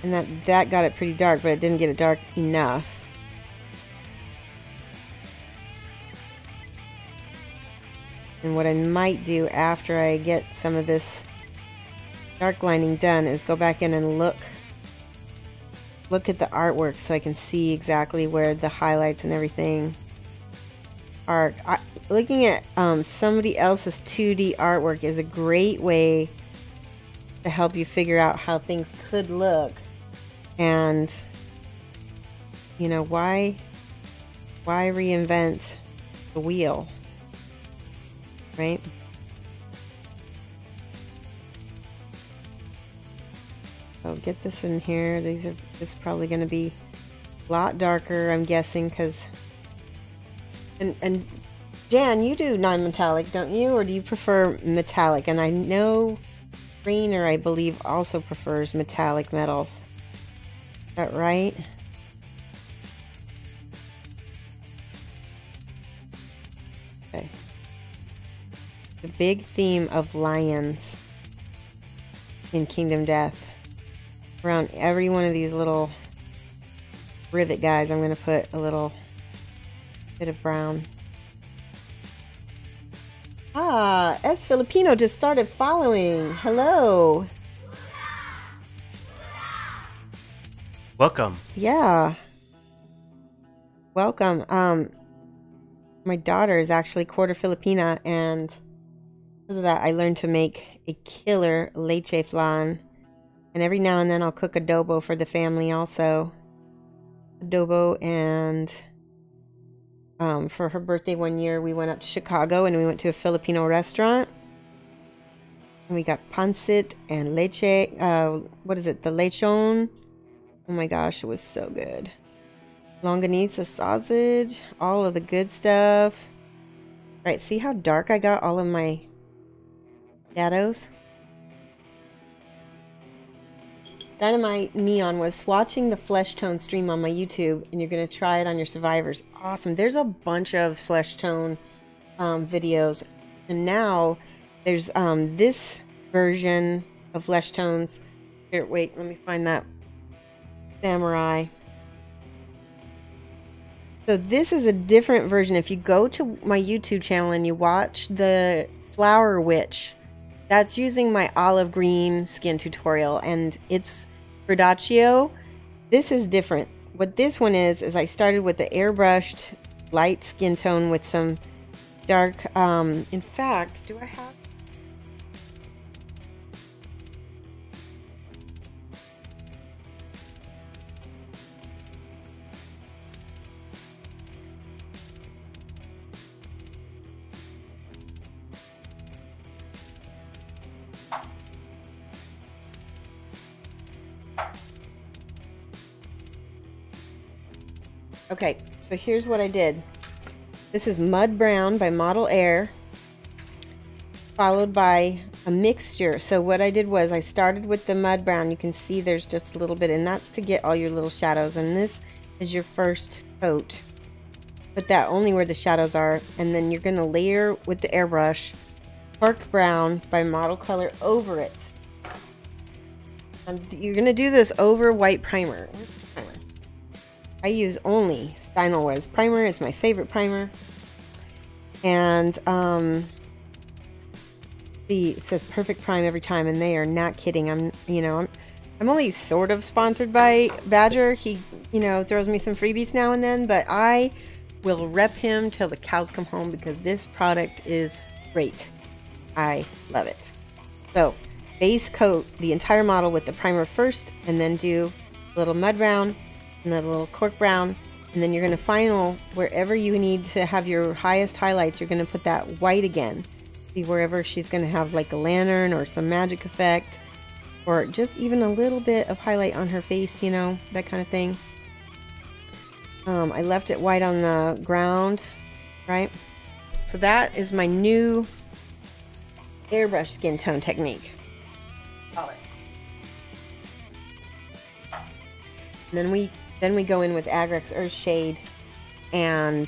that got it pretty dark, but it didn't get it dark enough. And what I might do after I get some of this dark lining done is go back in and look at the artwork so I can see exactly where the highlights and everything are. Looking at somebody else's 2D artwork is a great way to help you figure out how things could look, and you know, why reinvent the wheel, right? So get this in here. This is probably going to be a lot darker, I'm guessing, because and Jan, you do non-metallic, don't you, or do you prefer metallic? And I know Rainer, I believe, also prefers metallic metals. Is that right? Okay. The big theme of lions in Kingdom Death. Around every one of these little rivet guys, I'm going to put a little bit of brown. Ah, S Filipino just started following. Hello. Welcome. Yeah. Welcome. My daughter is actually quarter Filipina, and because of that, I learned to make a killer leche flan. And every now and then I'll cook adobo for the family also. Adobo, and for her birthday one year, we went up to Chicago and we went to a Filipino restaurant. And we got pancit and leche, what is it, the lechon? Oh my gosh, it was so good. Longanisa sausage, all of the good stuff. Right, see how dark I got all of my shadows? Dynamite Neon was watching the flesh tone stream on my YouTube, and you're going to try it on your survivors. Awesome. There's a bunch of flesh tone videos, and now there's this version of flesh tones. Here, wait, let me find that samurai. So this is a different version. If you go to my YouTube channel and you watch the Flower Witch. That's using my olive green skin tutorial, and it's Verdaccio. This is different. What this one is I started with the airbrushed light skin tone with some dark, in fact, do I have? Okay, so here's what I did. This is Mud Brown by Model Air, followed by a mixture. So what I did was I started with the Mud Brown. You can see there's just a little bit, and that's to get all your little shadows. And this is your first coat. Put that only where the shadows are, and then you're gonna layer with the airbrush Cork Brown by Model Color over it. And you're gonna do this over white primer. Where's the primer? I use only Steinelware primer. It's my favorite primer. And it says perfect prime every time, and they are not kidding. I'm only sort of sponsored by Badger. He, throws me some freebies now and then, but I will rep him till the cows come home because this product is great. I love it. So, base coat the entire model with the primer first, and then do a little Mud Brown and then a little Cork Brown, and then you're going to final wherever you need to have your highest highlights. You're going to put that white again. See, wherever she's going to have like a lantern or some magic effect, or just even a little bit of highlight on her face, that kind of thing. I left it white on the ground, right? So that is my new airbrush skin tone technique. And then we go in with Agrex Earth Shade, and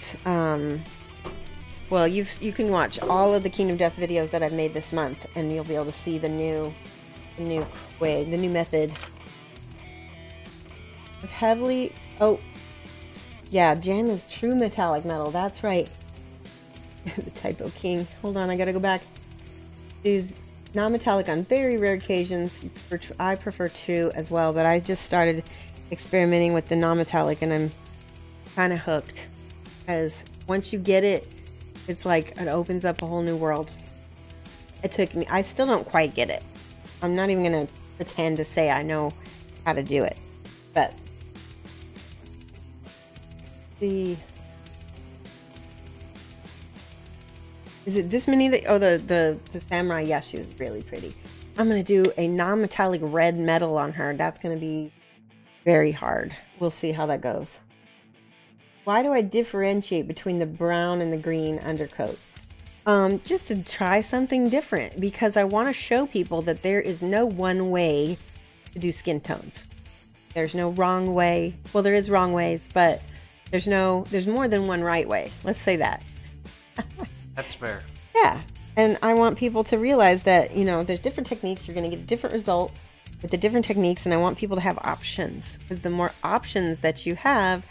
well, you can watch all of the Kingdom Death videos that I've made this month, and you'll be able to see the new way, the new method. Heavily, oh yeah, Jan is true metallic metal. That's right. The typo king. Hold on, I gotta go back. Use non-metallic on very rare occasions. I prefer true as well, but I just started experimenting with the non-metallic, and I'm kind of hooked, because once you get it, it's like it opens up a whole new world. It took me, I still don't quite get it. I'm not even gonna pretend to say I know how to do it, but is it this many that, oh, the samurai? Yeah, she's really pretty. I'm gonna do a non-metallic red metal on her. That's gonna be very hard. We'll see how that goes. Why do I differentiate between the brown and the green undercoat? Just to try something different, because I want to show people that there is no one way to do skin tones. There's no wrong way. Well, there is wrong ways, but there's more than one right way. Let's say that. That's fair. Yeah. And I want people to realize that, there's different techniques. You're going to get a different result with the different techniques, and I want people to have options, because the more options that you have,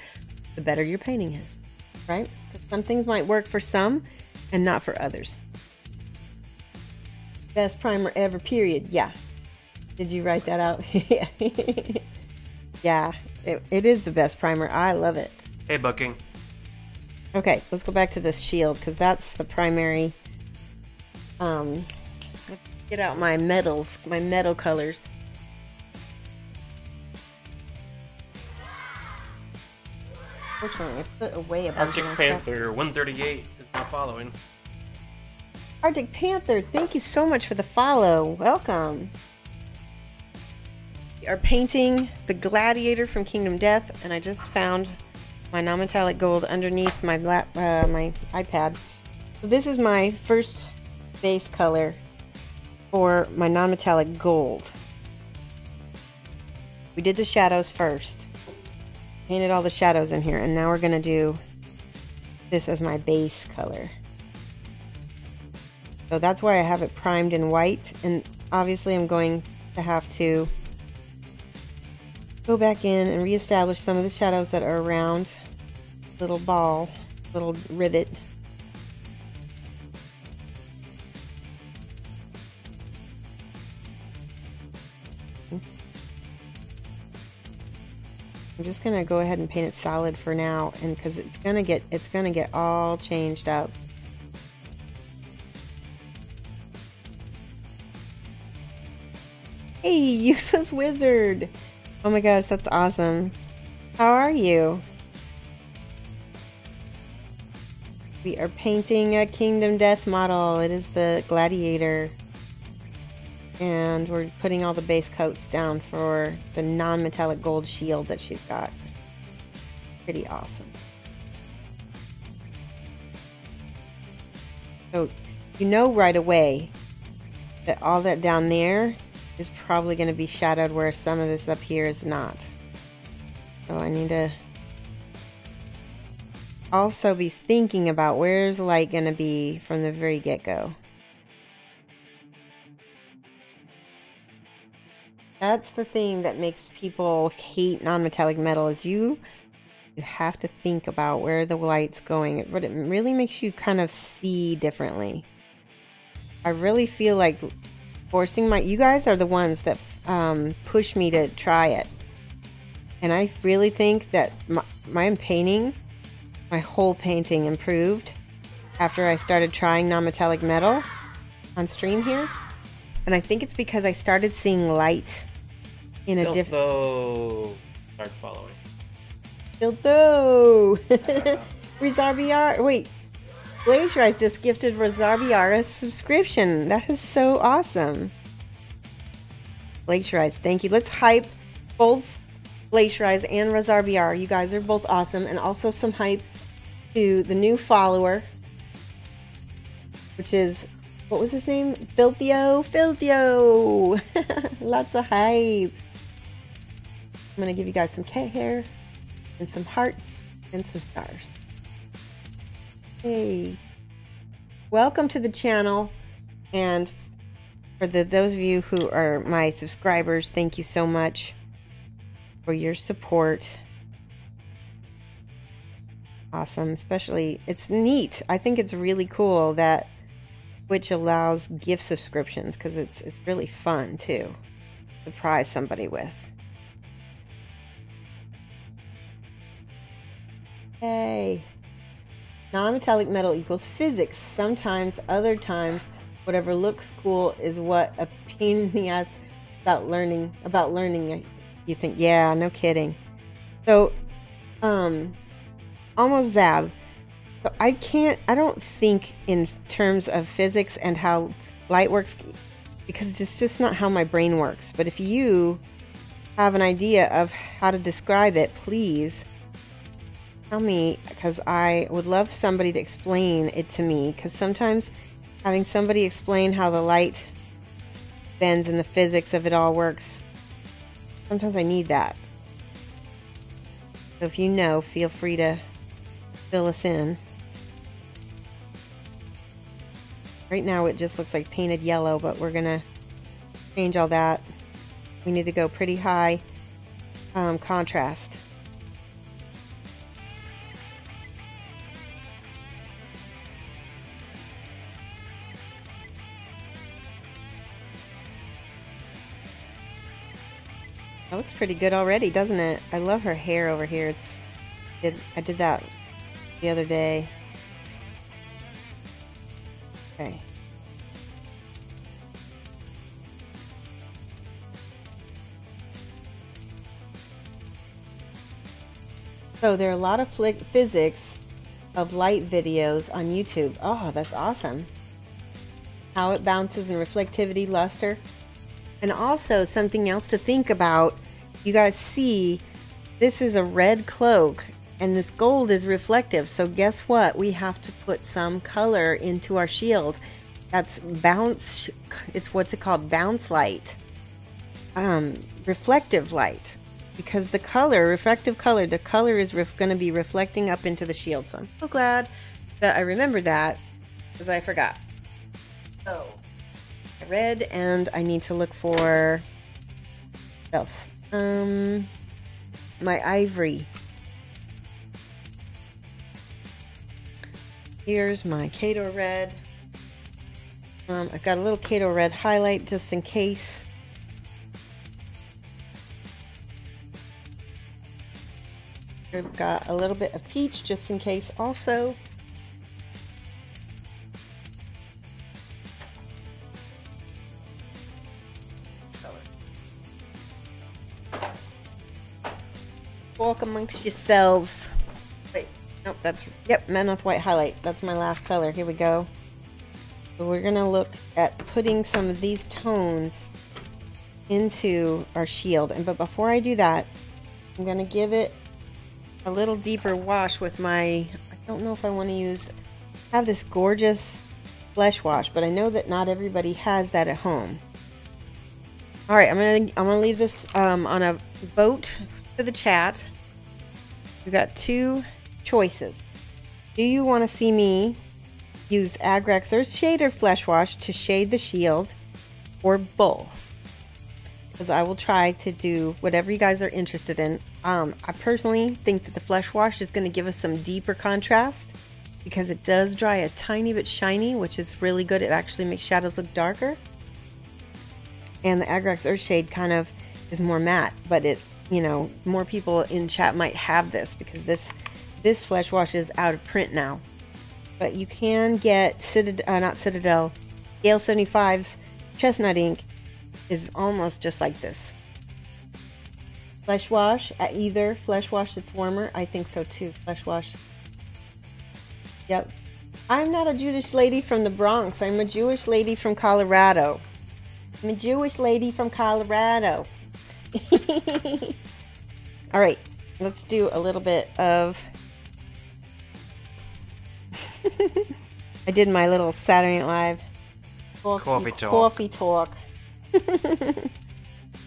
the better your painting is, right? Because some things might work for some and not for others. Best primer ever, period. Yeah. Did you write that out? Yeah. Yeah, it is the best primer. I love it. Hey, Booking. Okay, let's go back to this shield, because that's the primary. Let's get out my metals, my metal colors. Fortunately, I put away a bunch Arctic of Panther 138 is now following. Arctic Panther, thank you so much for the follow. Welcome. We are painting the Gladiator from Kingdom Death, and I just found my non-metallic gold underneath my my iPad. So this is my first base color for my non-metallic gold. We did the shadows first. Painted all the shadows in here, and now we're going to do this as my base color. So that's why I have it primed in white, and obviously I'm going to have to go back in and reestablish some of the shadows that are around little ball, little rivet. I'm just gonna go ahead and paint it solid for now, and because it's gonna get all changed up. Hey, useless wizard! Oh my gosh, that's awesome. How are you? We are painting a Kingdom Death model. It is the Gladiator. And we're putting all the base coats down for the non-metallic gold shield that she's got. Pretty awesome. So, you know right away that all that down there is probably going to be shadowed where some of this up here is not. So I need to also be thinking about where's light going to be from the very get-go. That's the thing that makes people hate non-metallic metal, is you have to think about where the light's going. But it really makes you kind of see differently. I really feel like forcing you guys are the ones that push me to try it. And I really think that my painting, my whole painting improved after I started trying non-metallic metal on stream here. And I think it's because I started seeing light in a different... Start following. Dildo! Rizarbiar... Wait. Glacierize just gifted Rizarbiar a subscription. That is so awesome. Glacierize, thank you. Let's hype both Glacierize and Rizarbiar. You guys are both awesome. And also some hype to the new follower, which is... What was his name? Filthio? Filthio! Lots of hype. I'm going to give you guys some cat hair and some hearts and some stars. Hey. Welcome to the channel. And for those of you who are my subscribers, thank you so much for your support. Awesome. Especially, it's neat. I think it's really cool that Twitch allows gift subscriptions, because it's really fun too. Surprise somebody with. Hey. Non-metallic metal equals physics. Sometimes, other times, whatever looks cool is what a pain in the ass about learning. You think, yeah, no kidding. So, almost Zab. So I don't think in terms of physics and how light works, because it's just not how my brain works. But if you have an idea of how to describe it, please tell me, because I would love somebody to explain it to me, because sometimes having somebody explain how the light bends and the physics of it all works, sometimes I need that. So if you know, feel free to fill us in. Right now it just looks like painted yellow, but we're gonna change all that. We need to go pretty high contrast. That looks pretty good already, doesn't it? I love her hair over here. I did that the other day. Okay. So there are a lot of physics of light videos on YouTube. Oh, that's awesome. How it bounces and reflectivity, luster. And also something else to think about. You guys see, this is a red cloak and this gold is reflective. So guess what? We have to put some color into our shield. That's bounce. It's what's it called? Bounce light. Reflective light. Because the color, reflective color, the color is going to be reflecting up into the shield. So I'm so glad that I remembered that, because I forgot. So red, and I need to look for what else? My ivory. Here's my Kato red. I've got a little Kato red highlight just in case. We've got a little bit of peach just in case also. Walk amongst yourselves. Wait, nope, that's, yep, men with white highlight. That's my last color. Here we go. So we're gonna look at putting some of these tones into our shield. But before I do that, I'm gonna give it a little deeper wash with my, I don't know if I want to use, have this gorgeous flesh wash, but I know that not everybody has that at home. All right, I'm gonna leave this on a vote for the chat. We've got two choices. Do you want to see me use Agrax Earth Shade or Flesh Wash to shade the shield, or both? Because I will try to do whatever you guys are interested in. I personally think that the Flesh Wash is going to give us some deeper contrast because it does dry a tiny bit shiny, which is really good. It actually makes shadows look darker. And the Agrax Earth Shade kind of is more matte, but it, you know, more people in chat might have this because this Flesh Wash is out of print now. But you can get not Citadel, Gale 75's Chestnut ink is almost just like this. Flesh Wash, either Flesh Wash that's warmer, I think so too, Flesh Wash. Yep. I'm not a Jewish lady from the Bronx, I'm a Jewish lady from Colorado. I'm a Jewish lady from Colorado. All right, let's do a little bit of I did my little Saturday Night Live coffee talk.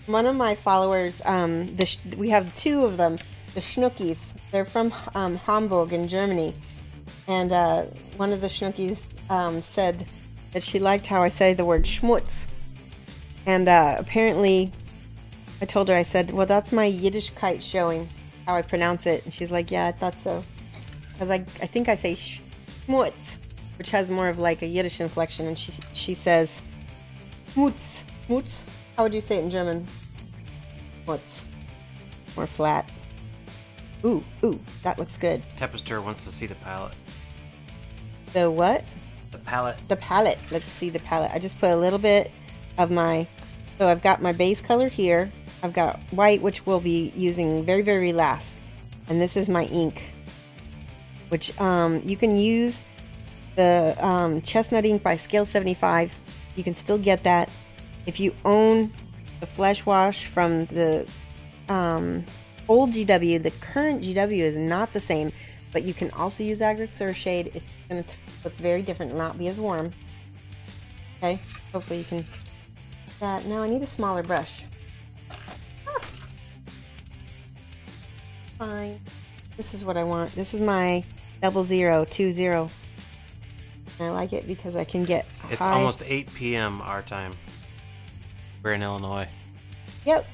One of my followers, we have two of them, the Schnookies. They're from Hamburg in Germany, and one of the Schnookies said that she liked how I say the word schmutz, and apparently I told her, I said, well, that's my Yiddishkeit showing how I pronounce it, and she's like, yeah, I thought so, because I think I say schmutz, which has more of like a Yiddish inflection, and she says schmutz. Schmutz? How would you say it in German? Schmutz. More flat. Ooh, that looks good. Tempester wants to see the palette. The what? The palette. The palette. Let's see the palette. I just put a little bit of my, so I've got my base color here. I've got white, which we'll be using very, very last. And this is my ink, which you can use the Chestnut ink by Scale 75. You can still get that. If you own the Flesh Wash from the old GW, the current GW is not the same, but you can also use Agrax Earth Shade. It's going to look very different and not be as warm. Okay, hopefully you can. That now I need a smaller brush. Fine. This is what I want. This is my 0020. And I like it because I can get It's high. almost 8 p.m. our time. We're in Illinois. Yep.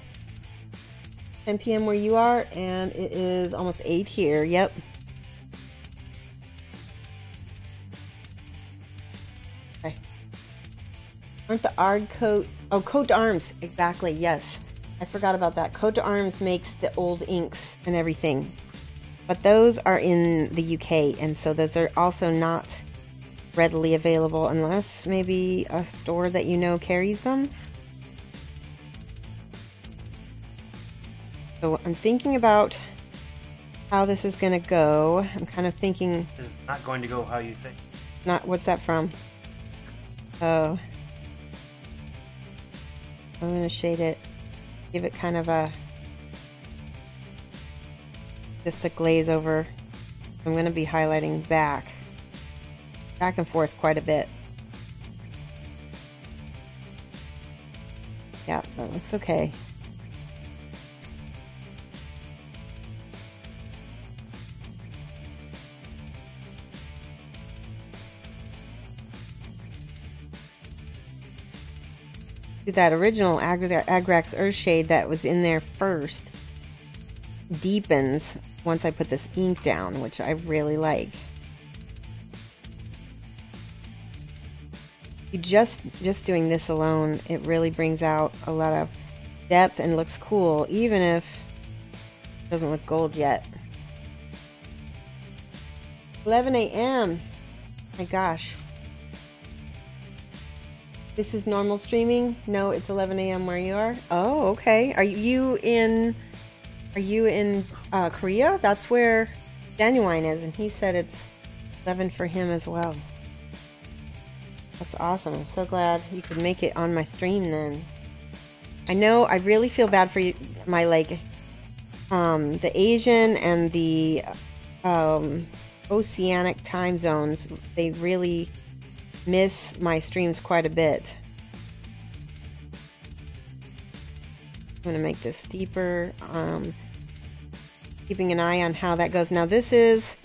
10 p.m. where you are, and it is almost 8 here. Yep. Okay. Aren't the Ard coat? Oh, coat to arms. Exactly. Yes. I forgot about that. Coat to arms makes the old inks and everything. But those are in the UK, and so those are also not readily available unless maybe a store that you know carries them. So I'm thinking about how this is going to go. I'm kind of thinking... It's not going to go how you think. Not, what's that from? Oh. I'm going to shade it. Give it kind of a... just a glaze over. I'm going to be highlighting back and forth quite a bit. Yeah, that looks okay. That original Agrax Earth Shade that was in there first deepens once I put this ink down, which I really like. Just doing this alone, it really brings out a lot of depth and looks cool, even if it doesn't look gold yet. 11 a.m. My gosh. This is normal streaming? No, it's 11 a.m. where you are? Oh, okay. Are you in Korea? That's where Genuine is, and he said it's 11 for him as well. That's awesome. I'm so glad you could make it on my stream then. I know I really feel bad for you, my the Asian and the oceanic time zones. They really miss my streams quite a bit. I'm going to make this deeper, keeping an eye on how that goes. Now this is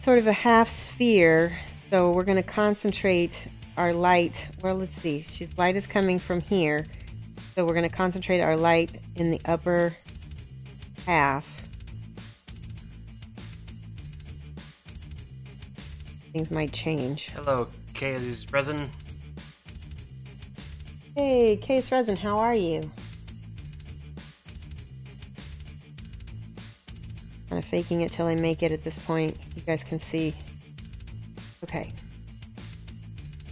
sort of a half sphere, so we're going to concentrate our light. Well, let's see, light is coming from here, so we're going to concentrate our light in the upper half. Things might change. Hello, Case Resin. Hey, Case Resin, how are you? Kind of faking it till I make it at this point. You guys can see. Okay.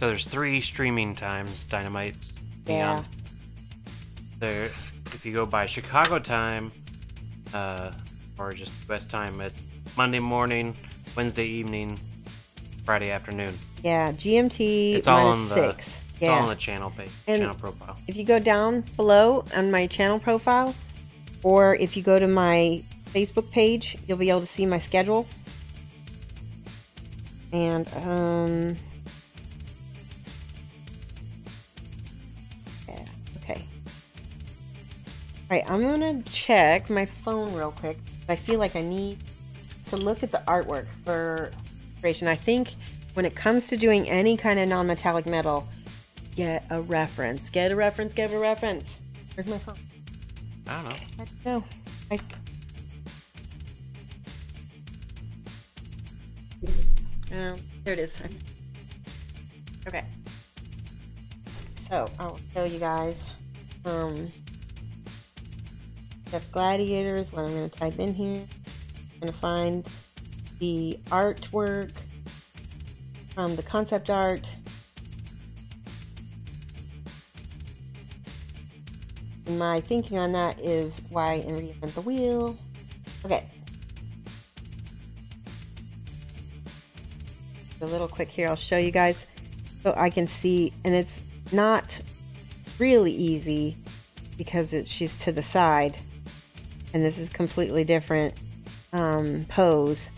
So there's 3 streaming times, Dynamite's. Yeah. Neon. There, if you go by Chicago time, or just US time, it's Monday morning, Wednesday evening, Friday afternoon. Yeah, GMT It's all minus on the 6. It's all on the channel page, And channel profile. if you go down below on my channel profile, or if you go to my Facebook page, you'll be able to see my schedule. And yeah, okay. Alright, I'm gonna check my phone real quick. I feel like I need to look at the artwork for inspiration. I think when it comes to doing any kind of non-metallic metal, get a reference. Get a reference, get a reference. Where's my phone? I don't know. I don't know. There it is. Okay. So, I'll show you guys. Gladiator is what I'm going to type in here. I'm going to find the artwork, the concept art. And my thinking on that is why and reinvent the wheel. Okay. A little quick here, I'll show you guys so I can see, and it's not really easy because she's to the side, and this is completely different pose,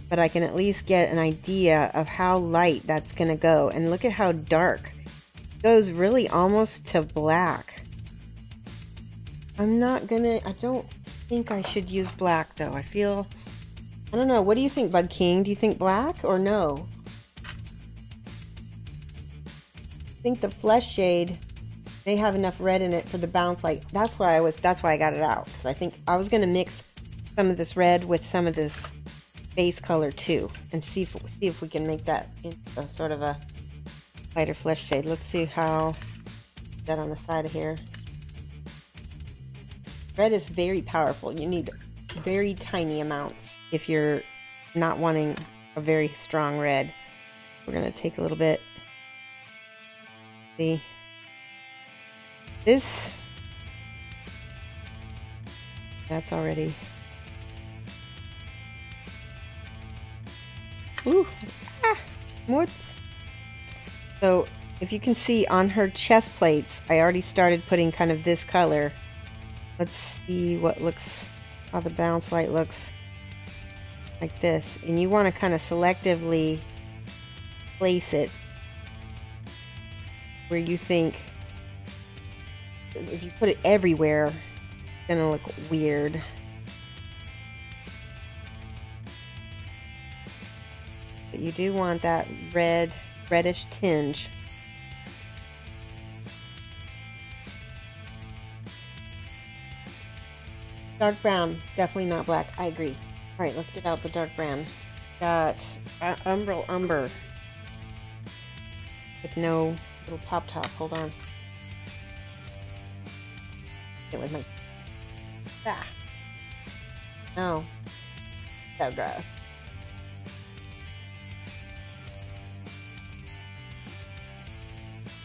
but I can at least get an idea of how light that's gonna go. And look at how dark it goes, really almost to black. I don't think I should use black though. I don't know, what do you think, Bug King? Do you think black or no? I think the flesh shade may have enough red in it for the bounce light. That's why I got it out, because I think I was going to mix some of this red with some of this base color too, and see if we can make that into a sort of a lighter flesh shade. Let's see how that on the side of here. Red is very powerful. You need very tiny amounts if you're not wanting a very strong red. We're going to take a little bit. See? That's already... Ooh! Ah! What? So, if you can see on her chest plates, I already started putting kind of this color. Let's see how the bounce light looks like this. And you want to kind of selectively place it where you think, if you put it everywhere, it's gonna look weird. But you do want that reddish tinge. Dark brown, definitely not black. I agree. All right, let's get out the dark brown. Got umber with no little pop top. Hold on. Get with my. No. So gross.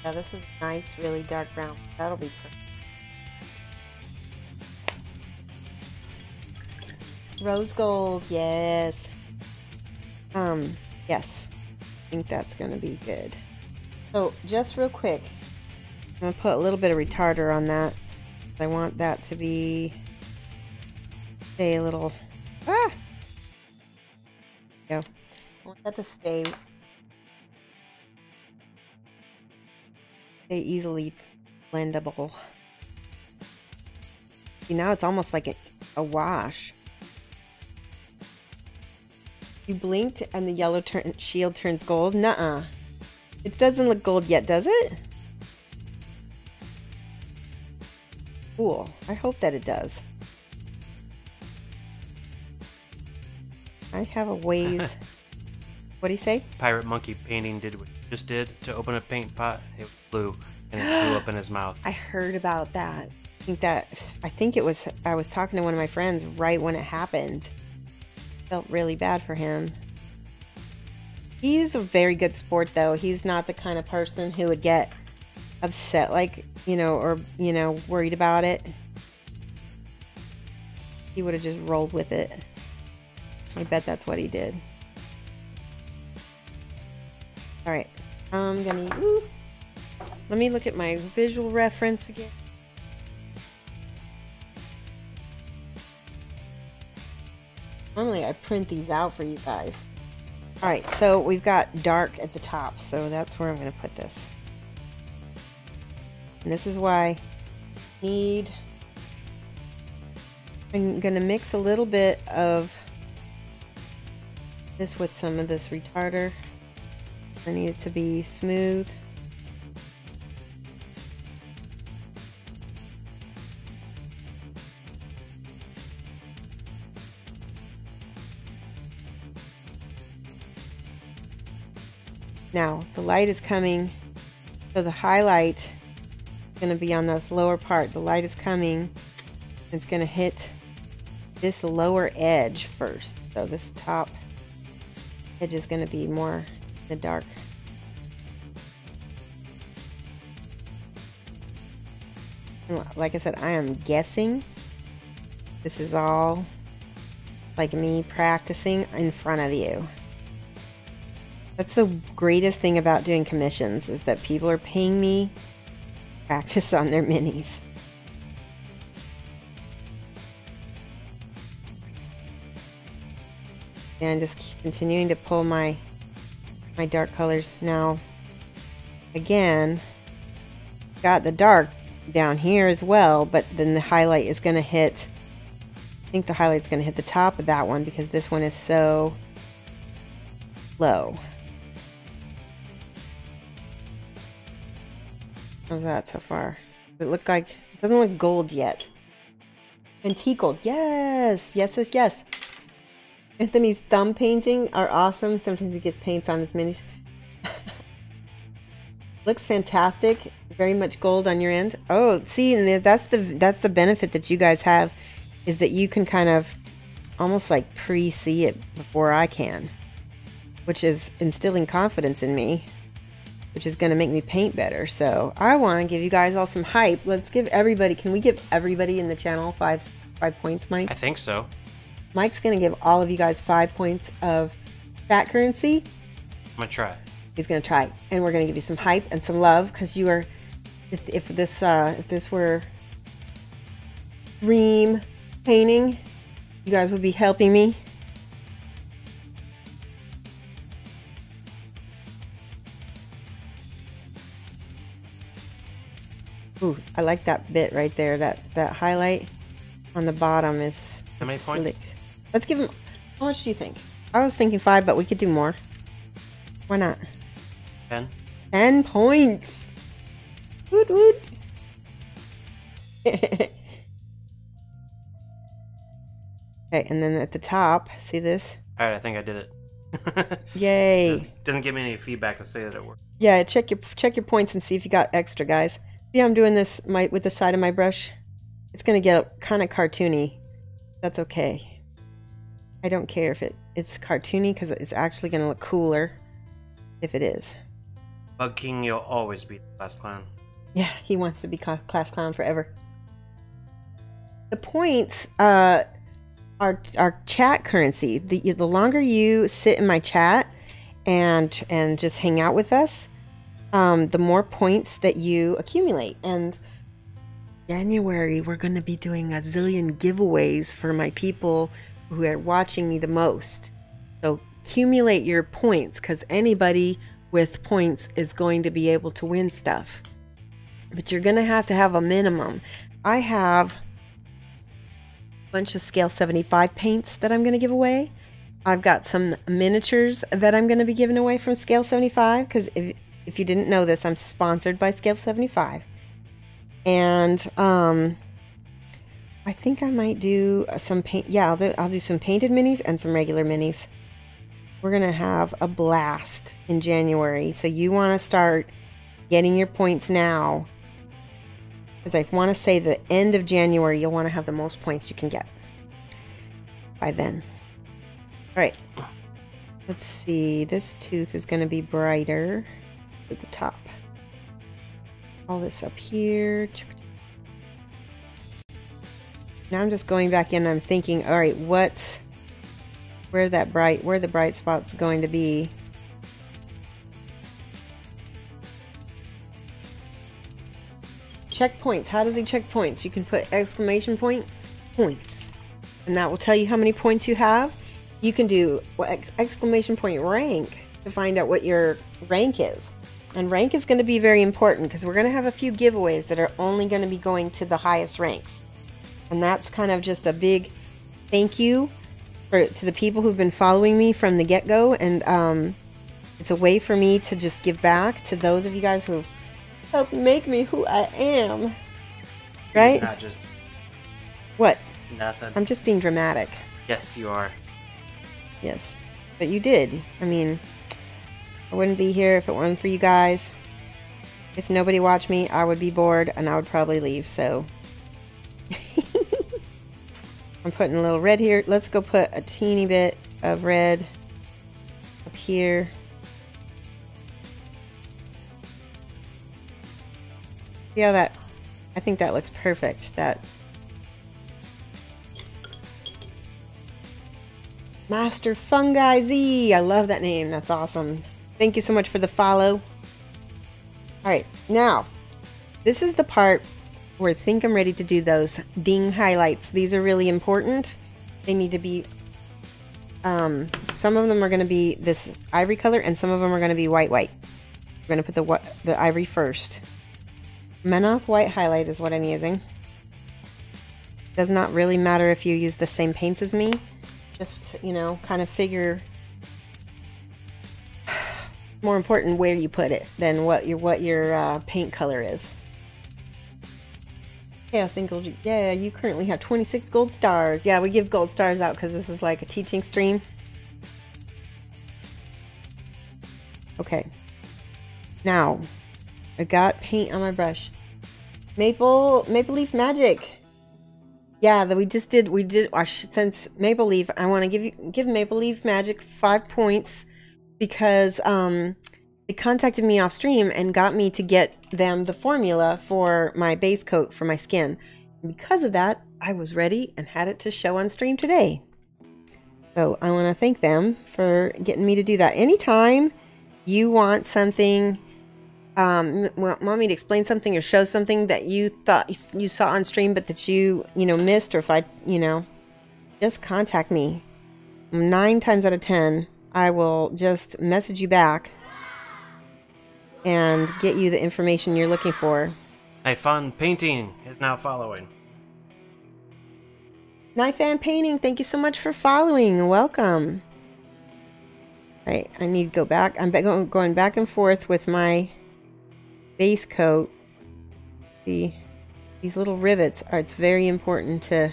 Yeah, this is nice, really dark brown. That'll be perfect. Rose gold, yes. Yes. I think that's gonna be good. So, just real quick, I'm gonna put a little bit of retarder on that. I want that to be stay a little. Ah. Go. I want that to stay easily blendable. See, now it's almost like a wash. You blinked and the yellow shield turns gold. Nuh-uh. It doesn't look gold yet, does it? Cool. I hope that it does. I have a ways. What do you say? Pirate Monkey painting did what you just did to open a paint pot. It flew and it blew up in his mouth. I heard about that. I think it was. I was talking to one of my friends right when it happened. Felt really bad for him. He's a very good sport, though. He's not the kind of person who would get upset, like, or worried about it. He would have just rolled with it. I bet that's what he did. All right, I'm gonna. Let me look at my visual reference again. Normally I print these out for you guys. All right, so we've got dark at the top, so that's where I'm going to put this. And this is why I'm going to mix a little bit of this with some of this retarder. I need it to be smooth. Now, the light is coming, so the highlight is going to be on this lower part. The light is coming, it's going to hit this lower edge first. So this top edge is going to be more in the dark. And like I said, I am guessing. This is all like me practicing in front of you. That's the greatest thing about doing commissions, is that people are paying me to practice on their minis. And just continuing to pull my dark colors. Now, again, got the dark down here as well, but then the highlight is going to hit, I think the highlight's going to hit the top of that one because this one is so low. How's that so far? Does it look like, it doesn't look gold yet. Antique gold. Yes, yes, yes, yes. Anthony's thumb painting are awesome. Sometimes he gets paints on his minis. Looks fantastic. Very much gold on your end. Oh, see, and that's the benefit that you guys have, is that you can kind of almost like pre-see it before I can, which is instilling confidence in me, which is going to make me paint better. So I want to give you guys all some hype. Let's give everybody, can we give everybody in the channel five points, Mike? I think so. Mike's going to give all of you guys 5 points of fat currency. I'm going to try. He's going to try. And we're going to give you some hype and some love, because you are, if this were dream painting, you guys would be helping me. Ooh, I like that bit right there. That highlight on the bottom is how many slick. points? Let's give him. How much do you think? I was thinking 5, but we could do more. Why not? 10. 10 points. Woot woot. Okay, and then at the top, see this? All right, I think I did it. Yay! It doesn't give me any feedback to say that it worked. Yeah, check your points and see if you got extra, guys. See, I'm doing this with the side of my brush. It's gonna get kind of cartoony. That's okay. I don't care if it's cartoony, because it's actually gonna look cooler if it is. Bug King, you'll always be the class clown. Yeah, he wants to be class clown forever. The points are chat currency. The longer you sit in my chat and just hang out with us, the more points that you accumulate. And January, we're going to be doing a zillion giveaways for my people who are watching me the most. So accumulate your points, because anybody with points is going to be able to win stuff. But you're going to have a minimum. I have a bunch of scale 75 paints that I'm going to give away. I've got some miniatures that I'm going to be giving away from scale 75, because if you didn't know this, I'm sponsored by scale 75. And I think I might do some paint. Yeah, I'll do some painted minis and some regular minis. We're going to have a blast in January. So you want to start getting your points now. Because I want to say the end of January, you'll want to have the most points you can get by then. All right. Let's see. This tooth is going to be brighter at the top. All this up here. Now I'm just going back in. I'm thinking, all right, where the bright spot's going to be. Checkpoints. How does he check points? You can put exclamation point points, and that will tell you how many points you have. You can do exclamation point rank to find out what your rank is. And rank is going to be very important, because we're going to have a few giveaways that are only going to be going to the highest ranks. And that's kind of just a big thank you to the people who've been following me from the get-go. And it's a way for me to just give back to those of you guys who have helped make me who I am. Right? Not just... What? Nothing. I'm just being dramatic. Yes, you are. Yes. But you did. I mean, I wouldn't be here if it weren't for you guys. If nobody watched me, I would be bored and I would probably leave, so... I'm putting a little red here. Let's go put a teeny bit of red up here. See how that... I think that looks perfect. That... Master Fungi Z! I love that name. That's awesome. Thank you so much for the follow. Alright, now, this is the part where I think I'm ready to do those ding highlights. These are really important. They need to be, some of them are going to be this ivory color, and some of them are going to be white. We're going to put the ivory first. Menoth white highlight is what I'm using. Does not really matter if you use the same paints as me. Just, you know, kind of figure... more important where you put it than what your paint color is. Chaos and Gold. Yeah, you currently have 26 gold stars. Yeah, we give gold stars out because this is like a teaching stream. Okay. Now, I got paint on my brush. Maple Leaf Magic. Yeah, that we did. Since Maple Leaf, I want to give Maple Leaf Magic 5 points. Because they contacted me off stream and got me to get them the formula for my base coat for my skin. And because of that, I was ready and had it to show on stream today. So I want to thank them for getting me to do that. Anytime you want something, want me to explain something or show something that you thought you saw on stream but that you missed, or if I, just contact me. 9 times out of 10, I will just message you back and get you the information you're looking for. Fun Painting is now following. Fan Painting, thank you so much for following. Welcome. Alright, I need to go back. I'm going back and forth with my base coat. These little rivets it's very important to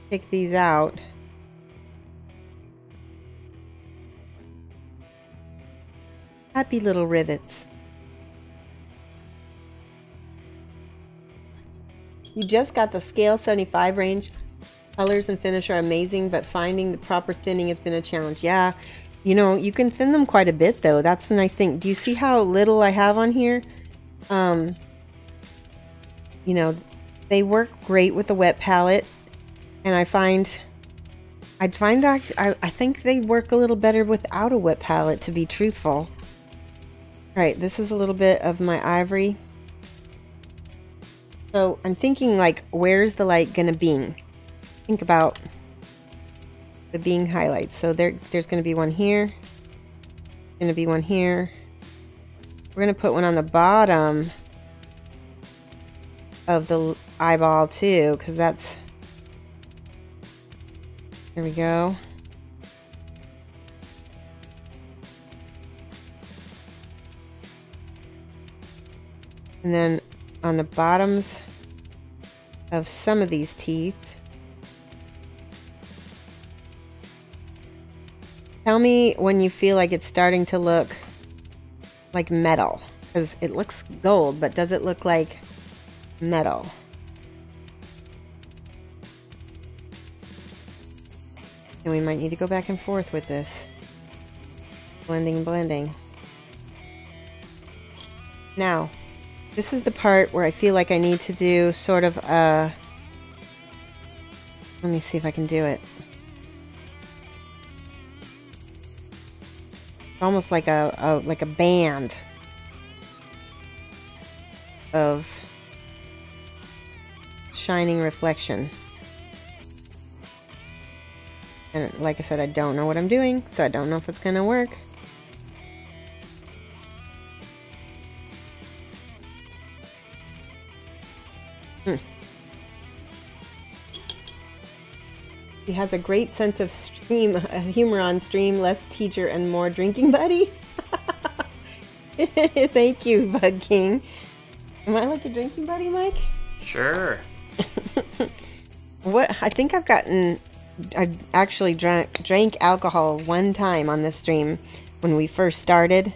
pick these out. Happy little rivets. You just got the scale 75 range. Colors and finish are amazing, but finding the proper thinning has been a challenge. Yeah, You know, you can thin them quite a bit though. That's the nice thing. Do you see how little I have on here? You know, they work great with the wet palette, and I think they work a little better without a wet palette, to be truthful. Alright, this is a little bit of my ivory. So I'm thinking, like, where's the light gonna be? Think about the being highlights. So there's gonna be one here. Gonna be one here. We're gonna put one on the bottom of the eyeball too, because that's, there we go. And then on the bottoms of some of these teeth. Tell me when you feel like it's starting to look like metal, because it looks gold, but does it look like metal? And we might need to go back and forth with this. Blending, blending. Now, this is the part where I feel like I need to do sort of a... Let me see if I can do it. Almost like a band of shining reflection. And like I said, I don't know what I'm doing, so I don't know if it's gonna work. He has a great sense of humor on stream, less teacher and more drinking buddy. Thank you, Bug King. Am I like a drinking buddy, Mike? Sure. What? I think I actually drank alcohol one time on this stream when we first started.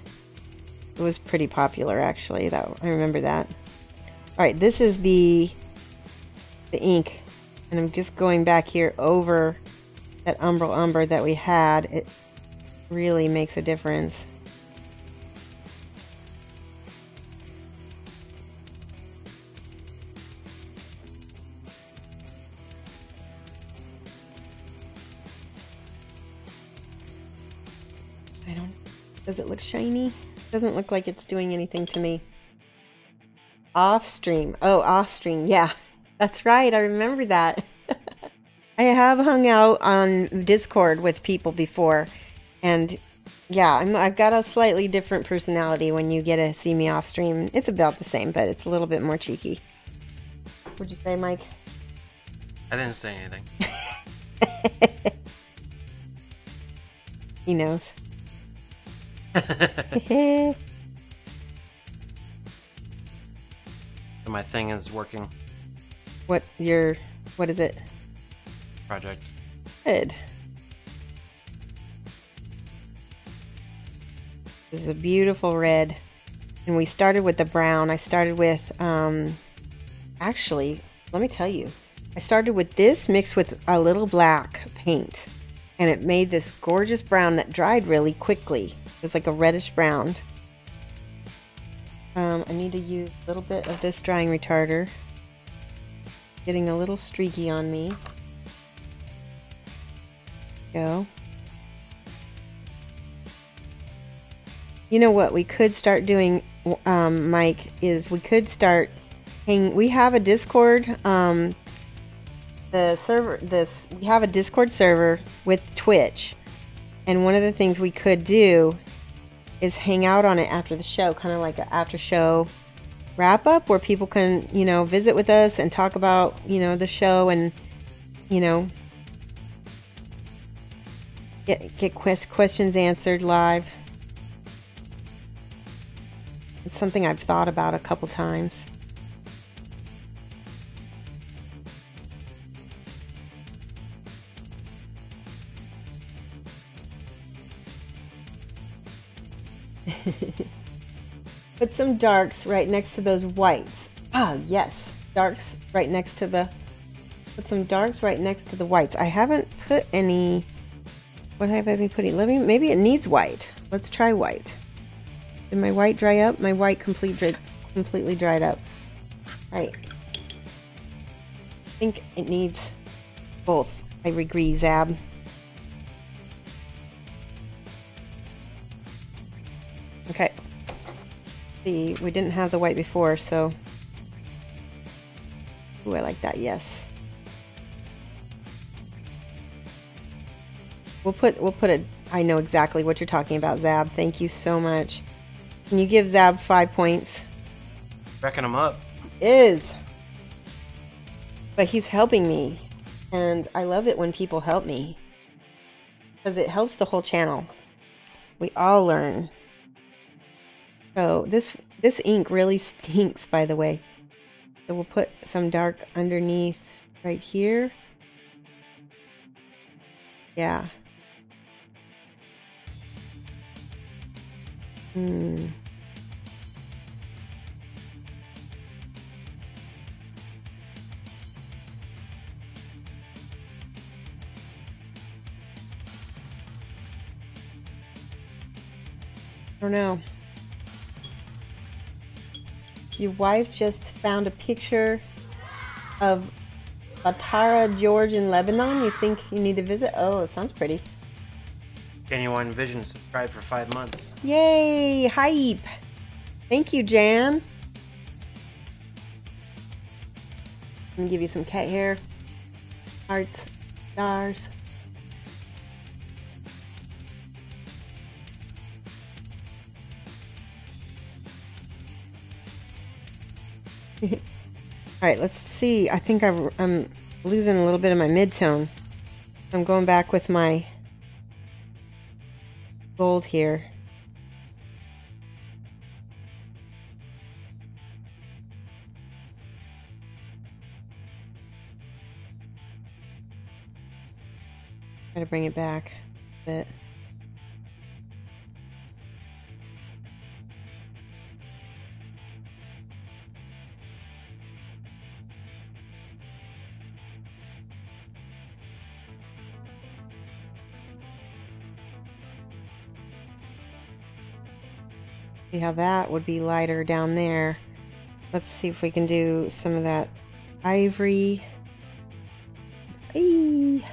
It was pretty popular, actually. I remember that. All right, this is the ink. And I'm just going back here over that umbral umber that we had. It really makes a difference. Does it look shiny? Doesn't look like it's doing anything to me. Off stream. Oh, off stream. Yeah. That's right, I remember that. I have hung out on Discord with people before, and yeah, I've got a slightly different personality when you get to see me off stream. It's about the same, but it's a little bit more cheeky. What'd you say, Mike? I didn't say anything. He knows. My thing is working. What is it? Project. Good. This is a beautiful red. And we started with the brown. I started with, actually, let me tell you. I started with this mixed with a little black paint. And it made this gorgeous brown that dried really quickly. It was like a reddish brown. I need to use a little bit of this drying retarder. Getting a little streaky on me. Go. You know what we could start doing, Mike, is we could start we have a Discord, we have a Discord server with Twitch, and one of the things we could do is hang out on it after the show, kind of like an after show wrap up where people can, you know, visit with us and talk about, you know, the show and, you know, get questions answered live. It's something I've thought about a couple times. Put some darks right next to those whites. Ah, yes. Darks right next to the... Put some darks right next to the whites. I haven't put any What have I been putting? Maybe it needs white. Let's try white. Did my white dry up? My white completely dried up. Alright. I think it needs both. I agree, Zab. Okay. See, we didn't have the white before, so... Ooh, I like that, yes. We'll put a... I know exactly what you're talking about, Zab. Thank you so much. Can you give Zab 5 points? Reckon them up. Is. But he's helping me. And I love it when people help me. Because it helps the whole channel. We all learn. So this ink really stinks, by the way. So we'll put some dark underneath right here. Yeah. I don't know. Your wife just found a picture of Atara George in Lebanon. You think you need to visit? Oh, it sounds pretty. Genuine Vision subscribed for 5 months. Yay! Hype! Thank you, Jan. Let me give you some cat hair. Hearts. Stars. Alright, let's see. I think I'm losing a little bit of my mid-tone. I'm going back with my gold here. Try to bring it back a bit. See how that would be lighter down there. Let's see if we can do some of that ivory. Hey.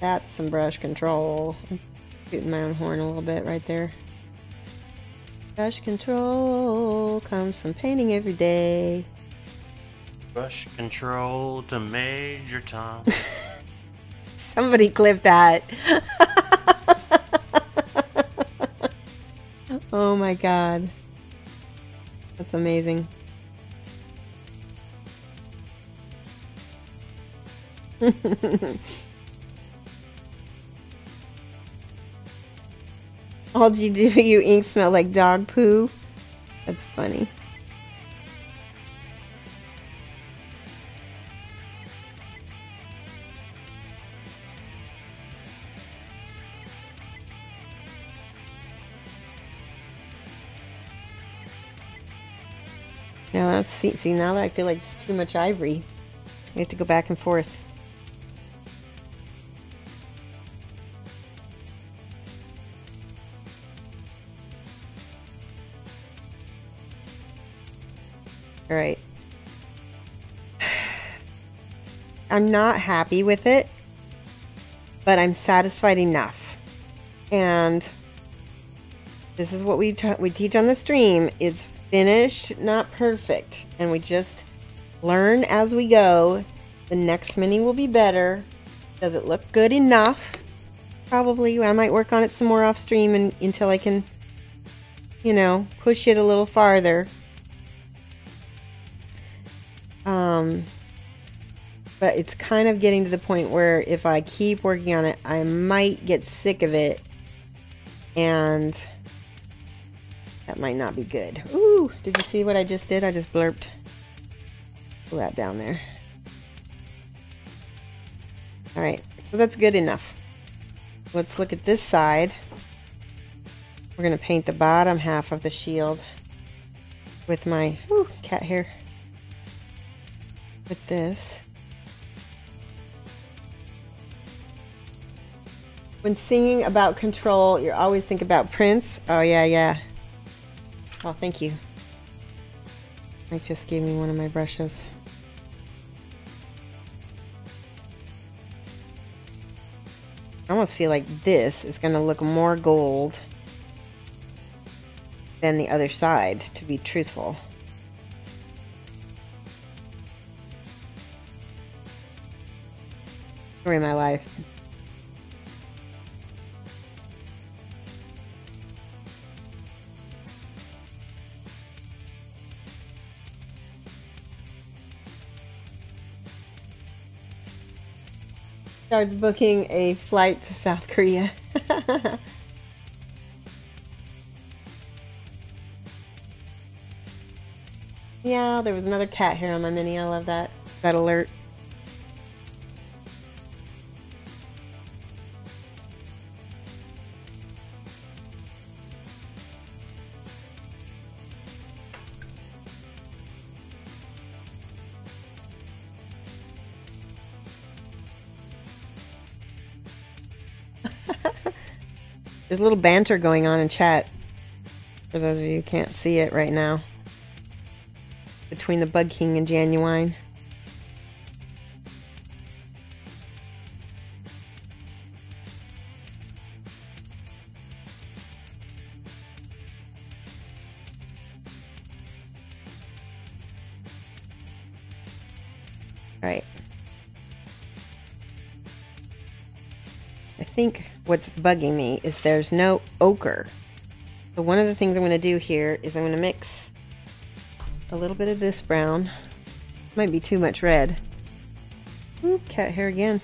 That's some brush control. I'm shooting my own horn a little bit right there. Brush control comes from painting every day. Brush control to Major Tom. Somebody clip that. Oh my god. That's amazing. All you do, you ink smell like dog poo. That's funny. Now, see, now that I feel like it's too much ivory, we have to go back and forth. All right. I'm not happy with it, but I'm satisfied enough. And this is what we teach on the stream, is finished, not perfect. And we just learn as we go. The next mini will be better. Does it look good enough? Probably. I might work on it some more off stream until I can, you know, push it a little farther. But it's kind of getting to the point where if I keep working on it, I might get sick of it. And that might not be good. Ooh, did you see what I just did? I just blurped. Pull that down there. Alright, so that's good enough. Let's look at this side. We're going to paint the bottom half of the shield with my cat hair. with this. When singing about control, you always think about Prince. Oh, yeah, yeah. Oh, thank you. Mike just gave me one of my brushes. I almost feel like this is going to look more gold than the other side, to be truthful. Story of my life. Starts booking a flight to South Korea. Yeah, there was another cat hair on my mini. I love that alert. There's a little banter going on in chat, for those of you who can't see it right now, between the Bug King and Genuine. Right. I think what's bugging me is there's no ochre. So one of the things I'm going to do here is I'm going to mix a little bit of this brown. Might be too much red. Ooh, cat hair again.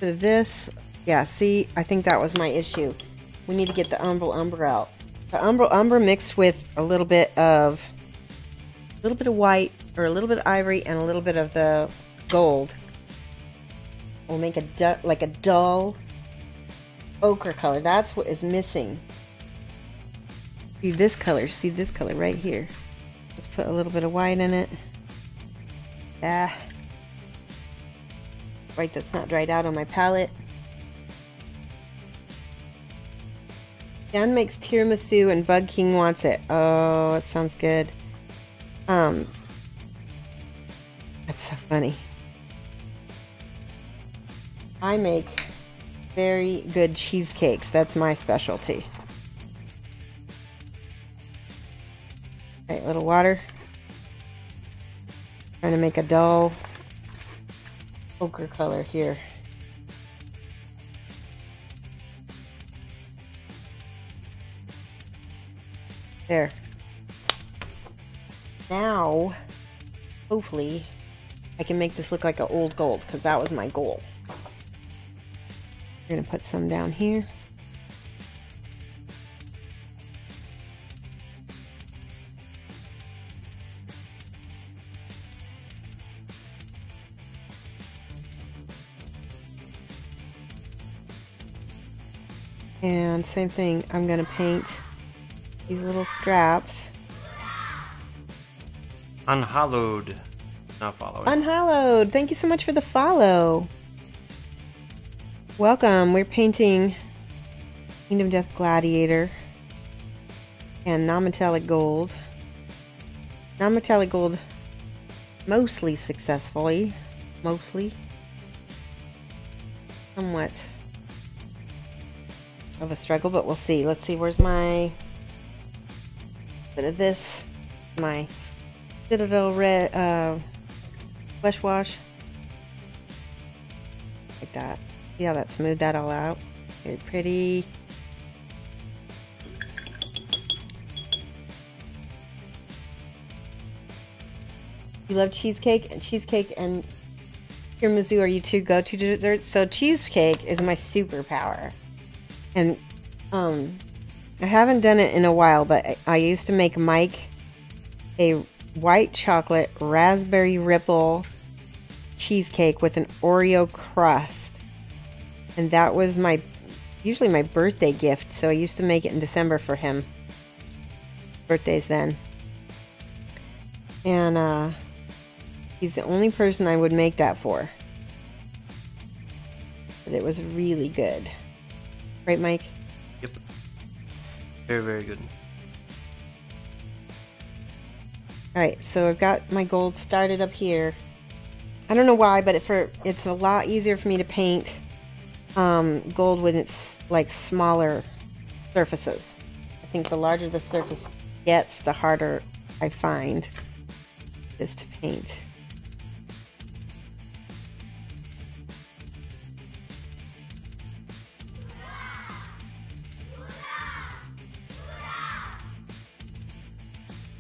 So this, yeah, see, I think that was my issue. We need to get the umber out. The umber mixed with a little bit of white, or a little bit of ivory, and a little bit of the gold will make like a dull ochre color. That's what is missing. See this color right here. Let's put a little bit of white in it. Ah, white that's not dried out on my palette. Dan makes tiramisu and Bug King wants it. Oh, it sounds good. That's so funny. I make very good cheesecakes. That's my specialty. Okay, a little water. Trying to make a dull ochre color here. There. Now, hopefully, I can make this look like an old gold, because that was my goal. We're going to put some down here. And same thing, I'm going to paint these little straps. Unhallowed. Not following. Unhallowed, thank you so much for the follow. Welcome. We're painting Kingdom Death Gladiator and non-metallic gold. Non-metallic gold mostly successfully. Mostly. Somewhat of a struggle, but we'll see. Let's see, where's my bit of this? My Citadel red flesh wash. Like that. See how that smoothed that all out? Very pretty. You love cheesecake? And cheesecake and tiramisu are you two go-to desserts? So cheesecake is my superpower. And I haven't done it in a while, but I used to make Mike a white chocolate raspberry ripple cheesecake with an Oreo crust. And that was usually my birthday gift. So I used to make it in December for him. Birthdays then. And He's the only person I would make that for. But it was really good. Right, Mike? Yep. Very, very good. Alright, so I've got my gold started up here. I don't know why, but it's a lot easier for me to paint gold when it's like smaller surfaces. I think the larger the surface gets, the harder I find it is to paint.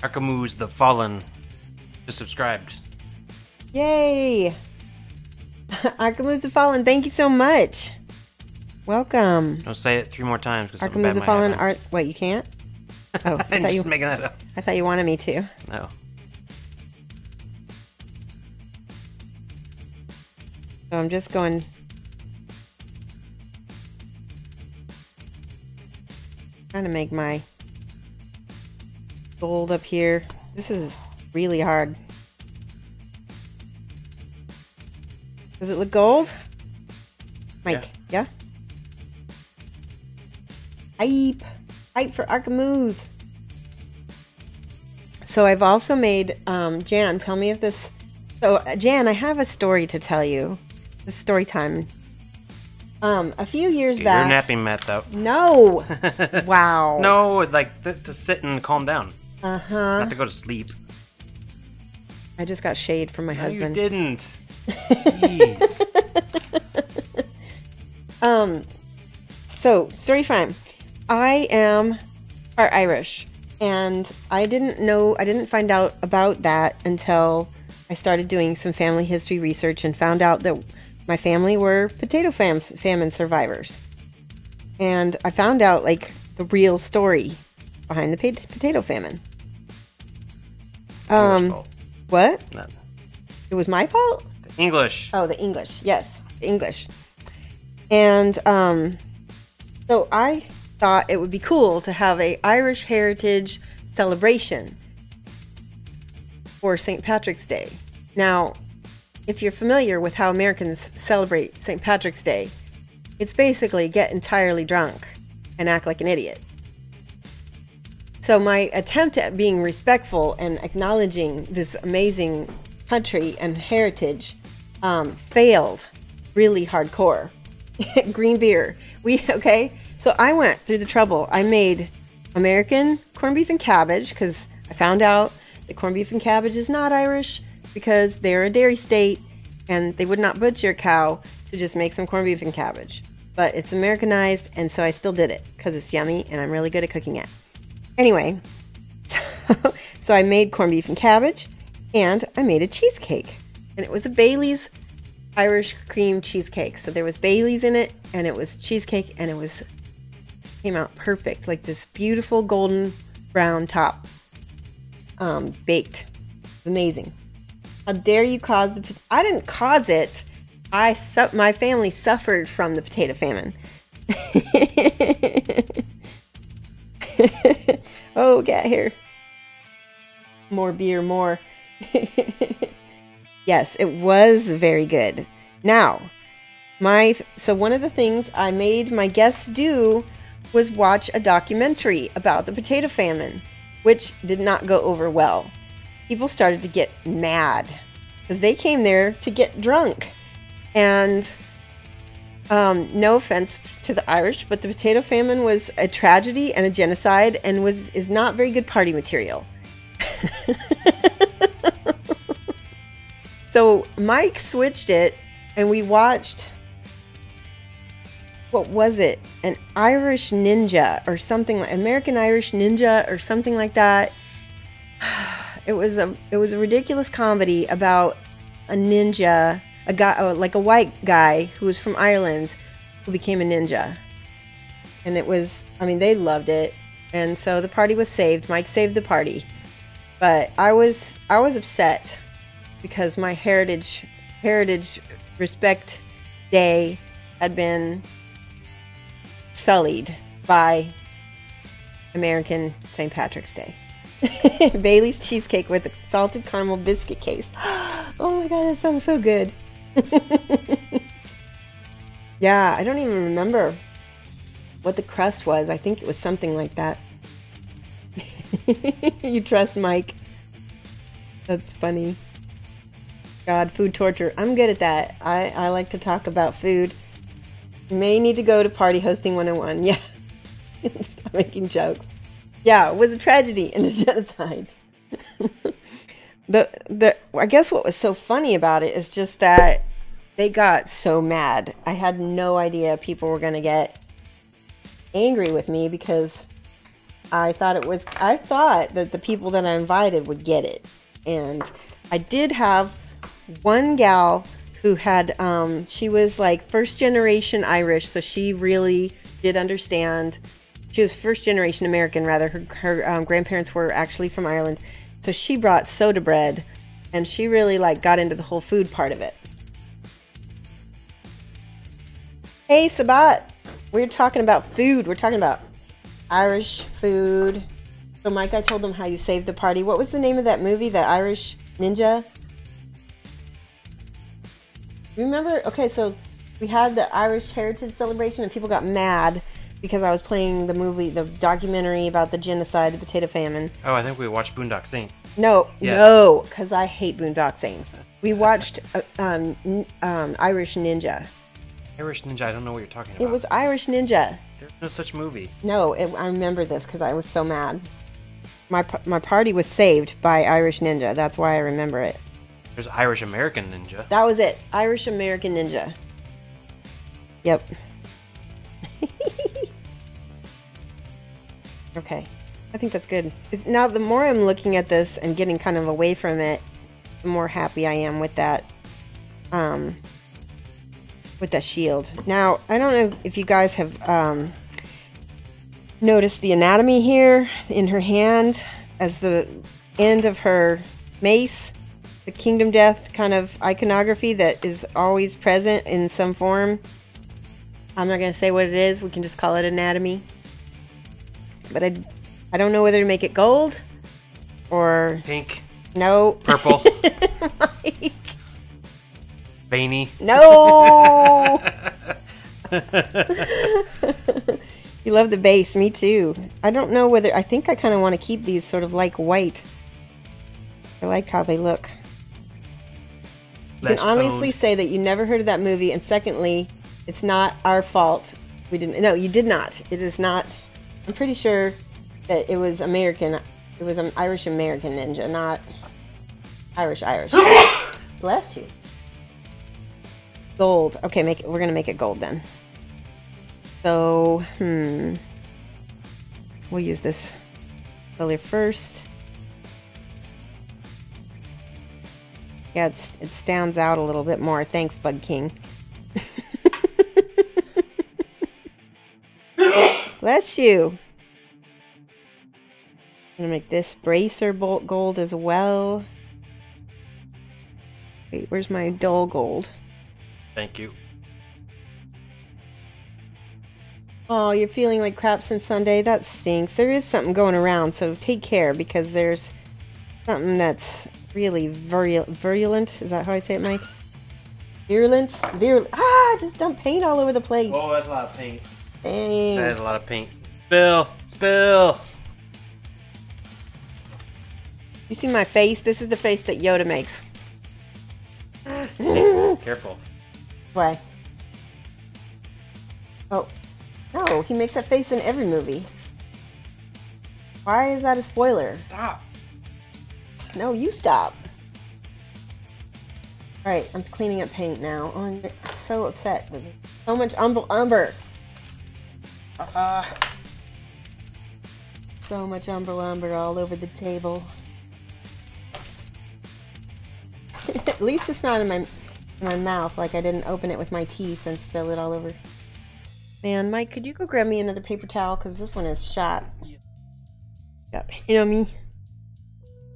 Arkamu's the Fallen just subscribed. Yay! Arkamu's the Fallen, thank you so much. Welcome. Don't say it 3 more times because something Arkamu's bad the might Fallen happen. art. What, you can't? Oh, I'm just making that up. I thought you wanted me to. No. So I'm just going. Trying to make my gold up here. This is really hard. Does it look gold? Mike, yeah? Hype for Arkamu's. So I've also made, Jan, tell me if this... So, Jan, I have a story to tell you. This is story time. A few years back... Your napping mat's out. No! Wow. No, like, to sit and calm down. Uh-huh. Not to go to sleep. I just got shade from my husband. No, you didn't. Jeez. So, story time. I am part Irish, and I didn't find out about that until I started doing some family history research and found out that my family were potato famine survivors. And I found out, like, the real story behind the potato famine. English fault. What? Not It was my fault? the English. Oh, the English. Yes, the English. And so I thought it would be cool to have a Irish heritage celebration for St. Patrick's Day. Now, if you're familiar with how Americans celebrate St. Patrick's Day, it's basically get entirely drunk and act like an idiot. So my attempt at being respectful and acknowledging this amazing country and heritage failed really hardcore. Green beer. Okay? So I went through the trouble. I made American corned beef and cabbage because I found out that corned beef and cabbage is not Irish because they're a dairy state and they would not butcher a cow to just make some corned beef and cabbage. But it's Americanized, and so I still did it because it's yummy and I'm really good at cooking it. Anyway, so I made corned beef and cabbage, and I made a cheesecake. And it was a Bailey's Irish cream cheesecake. So there was Bailey's in it, and it was cheesecake, and came out perfect. Like this beautiful golden brown top, baked. It's amazing. How dare you cause I didn't cause it. My family suffered from the potato famine. Oh, get here. More beer, more. Yes, it was very good. Now, so one of the things I made my guests do was watch a documentary about the potato famine, which did not go over well. People started to get mad because they came there to get drunk. And no offense to the Irish, but the potato famine was a tragedy and a genocide and is not very good party material. So Mike switched it and we watched, what was it? An Irish Ninja or something, like American Irish Ninja or something like that. It was a ridiculous comedy about a ninja, a guy, like a white guy who was from Ireland who became a ninja. And it was, I mean, they loved it. And so the party was saved. Mike saved the party. But I was upset because my heritage respect day had been sullied by American St. Patrick's Day. Bailey's cheesecake with a salted caramel biscuit case. Oh my god, that sounds so good. Yeah, I don't even remember what the crust was. I think it was something like that. You trust Mike? That's funny. God, food torture. I'm good at that. I like to talk about food. You may need to go to Party Hosting 101. Yeah. Stop making jokes. Yeah, it was a tragedy and a genocide. I guess what was so funny about it is just that they got so mad. I had no idea people were going to get angry with me because I thought that the people that I invited would get it. And I did have one gal who had, she was like first generation Irish, so she really did understand. She was first generation American, rather. Her grandparents were actually from Ireland. So she brought soda bread, and she really like got into the whole food part of it. Hey, Sabat, we're talking about food. We're talking about Irish food. So Mike, I told them how you saved the party. What was the name of that movie, The Irish Ninja? Remember? Okay, so we had the Irish Heritage Celebration and people got mad because I was playing the movie, the documentary about the genocide, the potato famine. Oh, I think we watched Boondock Saints. No, Yes. no, because I hate Boondock Saints. We watched Irish Ninja. Irish Ninja, I don't know what you're talking about. It was Irish Ninja. There's no such movie. No, I remember this because I was so mad. My party was saved by Irish Ninja. That's why I remember it. There's Irish American Ninja. That was it. Irish American Ninja. Yep. Okay. I think that's good. Now, the more I'm looking at this and getting kind of away from it, the more happy I am with that shield. Now, I don't know if you guys have noticed the anatomy here in her hand as the end of her mace. The Kingdom Death kind of iconography that is always present in some form. I'm not going to say what it is. We can just call it anatomy. But I don't know whether to make it gold or... Pink. No. Purple. Mike. Veiny. No! You love the base. Me too. I don't know whether... I think I kind of want to keep these sort of like white. I like how they look. You can honestly say that you never heard of that movie, and secondly, it's not our fault. We didn't. No, you did not. It is not. I'm pretty sure that it was American. It was an Irish American ninja, not Irish. Bless you. Gold. Okay, we're gonna make it gold then. So, we'll use this color first. Yeah, it stands out a little bit more. Thanks, Bug King. Bless you. I'm gonna make this bracer bolt gold as well. Wait, where's my dull gold? Thank you. Oh, you're feeling like crap since Sunday? That stinks. There is something going around, so take care because there's something that's really virulent. Is that how I say it, Mike? Virulent? Ah, just dump paint all over the place. Oh, that's a lot of paint. Dang. That is a lot of paint. Spill! You see my face? This is the face that Yoda makes. Careful. Why? Oh. No, he makes that face in every movie. Why is that a spoiler? Stop. No, you stop. Alright, I'm cleaning up paint now. Oh, I'm so upset. So much umber. So much umber all over the table. At least it's not in my mouth, like I didn't open it with my teeth and spill it all over. Man, Mike, could you go grab me another paper towel? Because this one is shot. Got paint on me.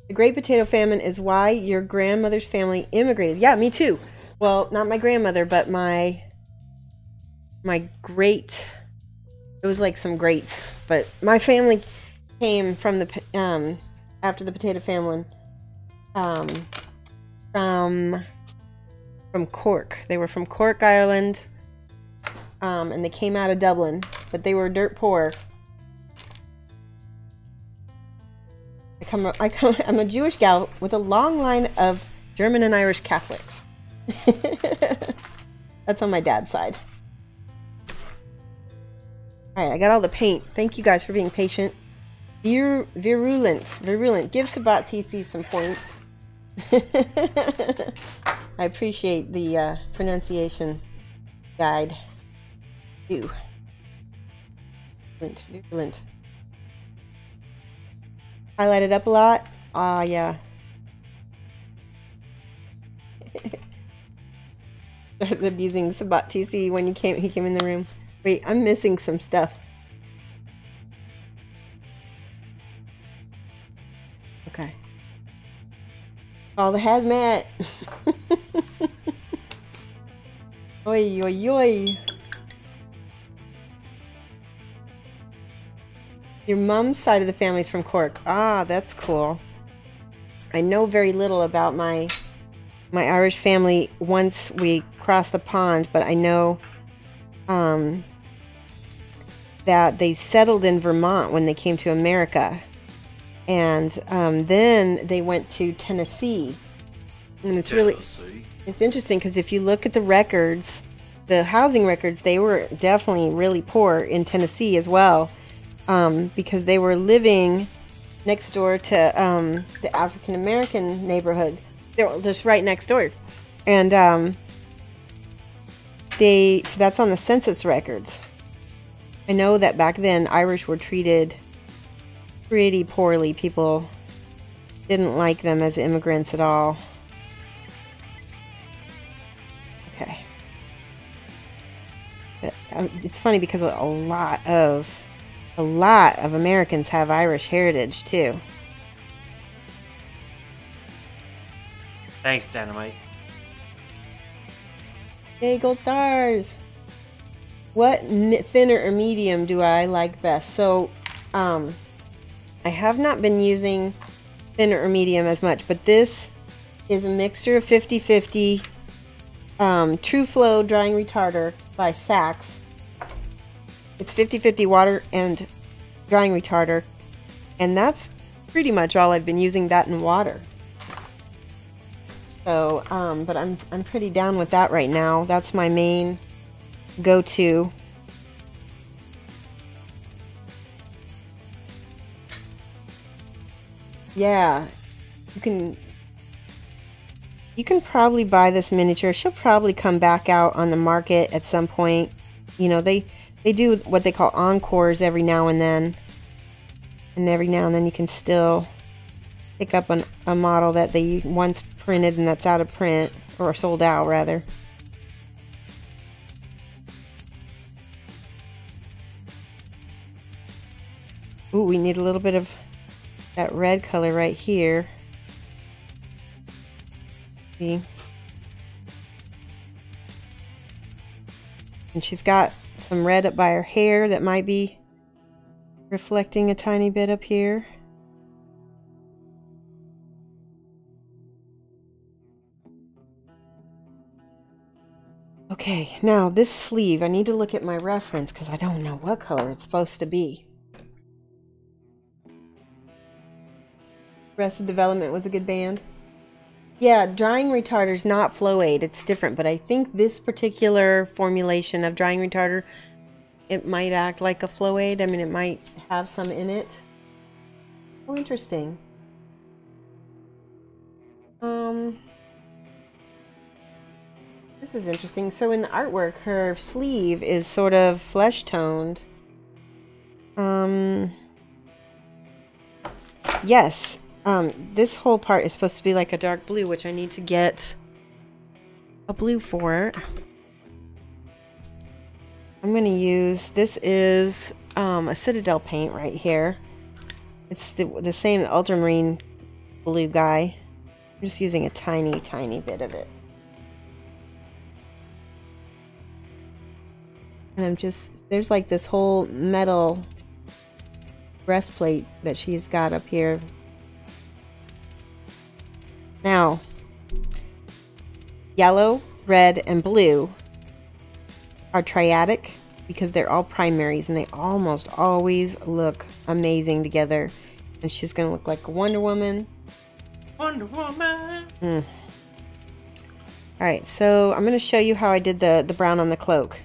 The Great Potato Famine is why your grandmother's family immigrated. Yeah, me too. Well, not my grandmother, but my great... It was like some greats. But my family came from the after the potato famine, from Cork. They were from Cork, Ireland, and they came out of Dublin, but they were dirt poor. I'm a Jewish gal with a long line of German and Irish Catholics. That's on my dad's side. Alright, I got all the paint. Thank you guys for being patient. Virulent. Give Sabat CC some points. I appreciate the pronunciation guide. Ew. Virulent. Highlighted up a lot. Ah, yeah. Started abusing Sabat TC when he came in the room. Wait, I'm missing some stuff. Okay. Call the hazmat. Oi, oi, oi. Your mom's side of the family is from Cork. Ah, that's cool. I know very little about my Irish family once we crossed the pond, but I know that they settled in Vermont when they came to America. And then they went to Tennessee. And it's it's interesting because if you look at the records, the housing records, they were definitely really poor in Tennessee as well. Because they were living next door to the African American neighborhood. They were just right next door. And so that's on the census records. I know that back then Irish were treated pretty poorly. People didn't like them as immigrants at all. Okay. But, it's funny because a lot of Americans have Irish heritage too. Thanks, Dynamite. Yay, gold stars! What thinner or medium do I like best? So, I have not been using thinner or medium as much, but this is a mixture of 50/50 True Flow Drying Retarder by Saks. It's 50/50 water and drying retarder, and that's pretty much all I've been using, that in water. So, but I'm pretty down with that right now. That's my main go-to. Yeah, you can probably buy this miniature. She'll probably come back out on the market at some point. You know, they do what they call encores every now and then. And every now and then you can still pick up a model that they once printed and that's out of print, or sold out rather. Ooh, we need a little bit of that red color right here. See? And she's got some red up by her hair that might be reflecting a tiny bit up here. Okay, now this sleeve, I need to look at my reference because I don't know what color it's supposed to be. Arrested Development was a good band. Yeah, drying retarder is not flow aid, it's different, but I think this particular formulation of drying retarder, it might act like a flow aid. I mean, it might have some in it. Oh, interesting. This is interesting. So in the artwork, her sleeve is sort of flesh toned. Yes. This whole part is supposed to be like a dark blue, which I need to get a blue for. I'm going to use, this is a Citadel paint right here. It's the same ultramarine blue guy. I'm just using a tiny, tiny bit of it. And I'm just, there's like this whole metal breastplate that she's got up here. Now, yellow, red, and blue are triadic because they're all primaries and they almost always look amazing together. And she's going to look like a Wonder Woman. Wonder Woman! Alright, so I'm going to show you how I did the brown on the cloak.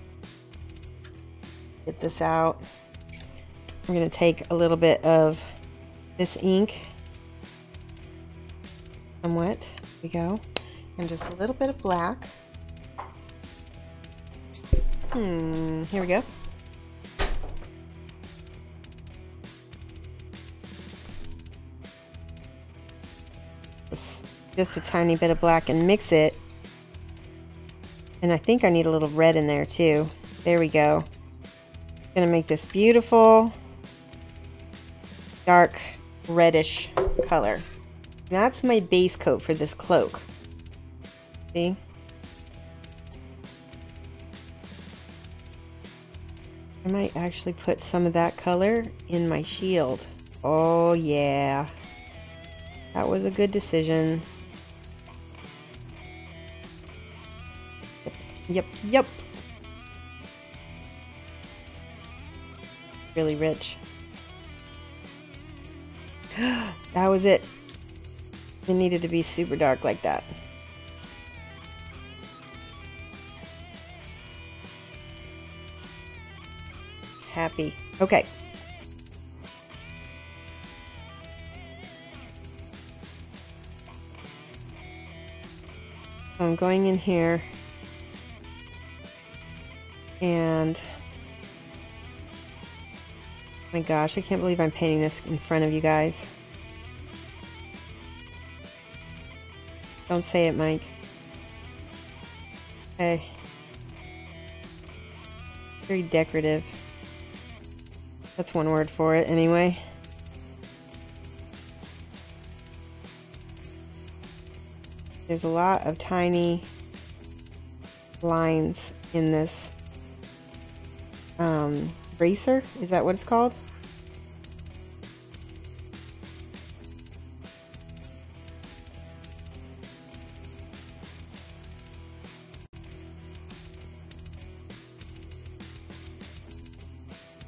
Get this out. I'm going to take a little bit of this ink. Somewhat. There we go. And just a little bit of black. Here we go. Just a tiny bit of black and mix it. And I think I need a little red in there too. There we go. Gonna make this beautiful dark reddish color. That's my base coat for this cloak. See? I might actually put some of that color in my shield. Oh yeah. That was a good decision. Yep. Really rich. That was it. It needed to be super dark like that. Happy. Okay. So I'm going in here and my gosh, I can't believe I'm painting this in front of you guys. Don't say it, Mike. Okay. Very decorative. That's one word for it, anyway. There's a lot of tiny lines in this bracer. Is that what it's called?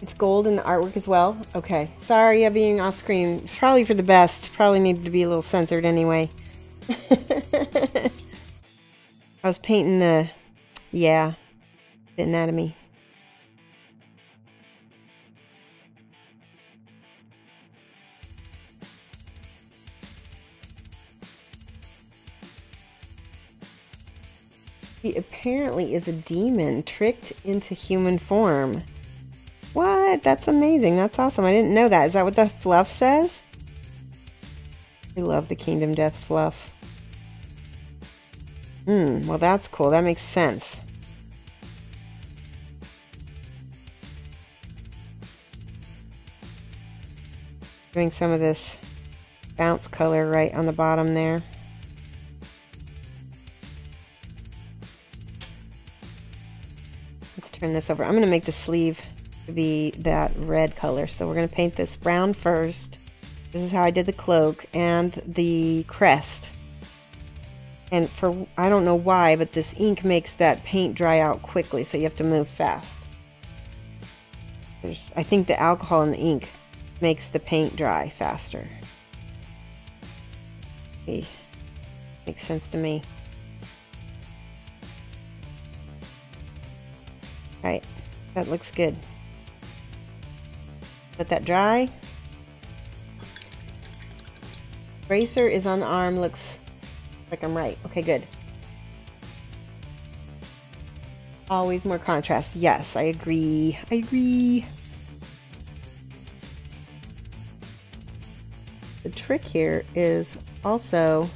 It's gold in the artwork as well. Okay, sorry I'm being off screen. Probably for the best. Probably needed to be a little censored anyway. I was painting the anatomy. He apparently is a demon tricked into human form. What? That's amazing. That's awesome. I didn't know that. Is that what the fluff says? I love the Kingdom Death fluff. Well that's cool. That makes sense. Doing some of this bounce color right on the bottom there. Let's turn this over. I'm going to make the sleeve to be that red color. So we're going to paint this brown first. This is how I did the cloak and the crest. And for, I don't know why, but this ink makes that paint dry out quickly, so you have to move fast. I think the alcohol in the ink makes the paint dry faster. Okay. Makes sense to me. Right, that looks good. Let that dry. Bracer is on the arm, looks like I'm right. Okay, good. Always more contrast. Yes, I agree. I agree. The trick here is also,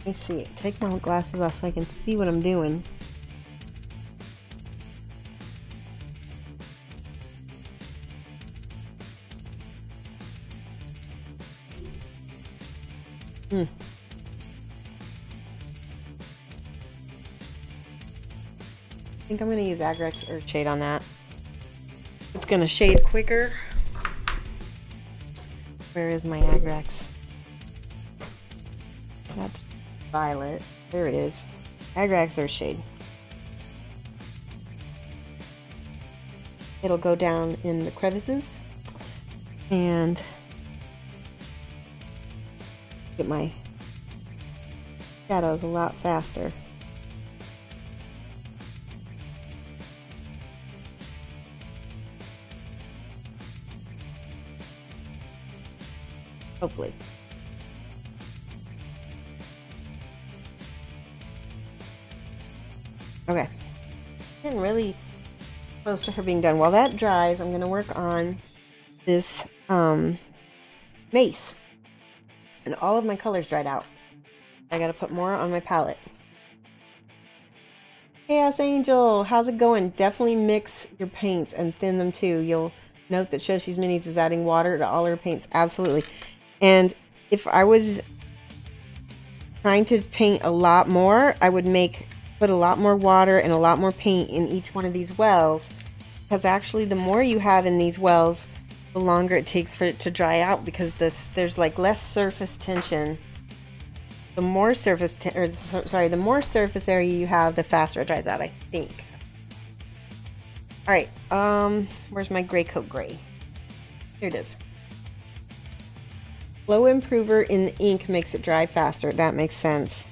let me see, take my glasses off so I can see what I'm doing. I think I'm going to use Agrex Earth Shade on that. It's going to shade quicker. Where is my Agrex? That's violet. There it is. Agrax Earthshade. It'll go down in the crevices and get my shadows a lot faster. Hopefully. Okay. Getting really close to her being done. While that dries, I'm going to work on this mace. And all of my colors dried out. I got to put more on my palette. Chaos Angel, how's it going? Definitely mix your paints and thin them too. You'll note that Shoshie's Minis is adding water to all her paints. Absolutely. And if I was trying to paint a lot more, I would put a lot more water and a lot more paint in each one of these wells, because actually the more you have in these wells, the longer it takes for it to dry out, because there's like less surface tension. The more surface the more surface area you have, the faster it dries out, I think. All right, where's my gray coat gray? Here it is. Flow improver in the ink makes it dry faster. That makes sense.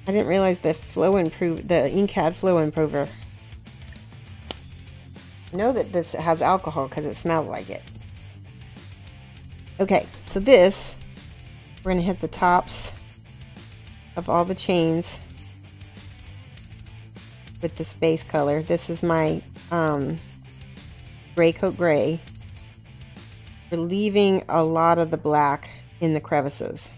I didn't realize the ink had flow improver. I know that this has alcohol because it smells like it. Okay, so this, we're going to hit the tops of all the chains with this base color. This is my gray coat gray. We're leaving a lot of the black in the crevices.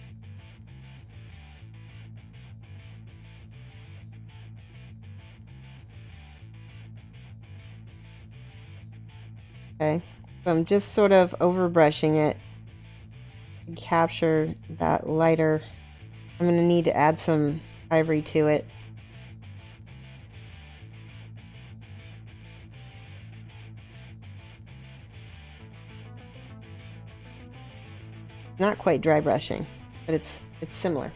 Okay, so I'm just sort of overbrushing it to capture that lighter. I'm going to need to add some ivory to it. Not quite dry brushing, but it's similar.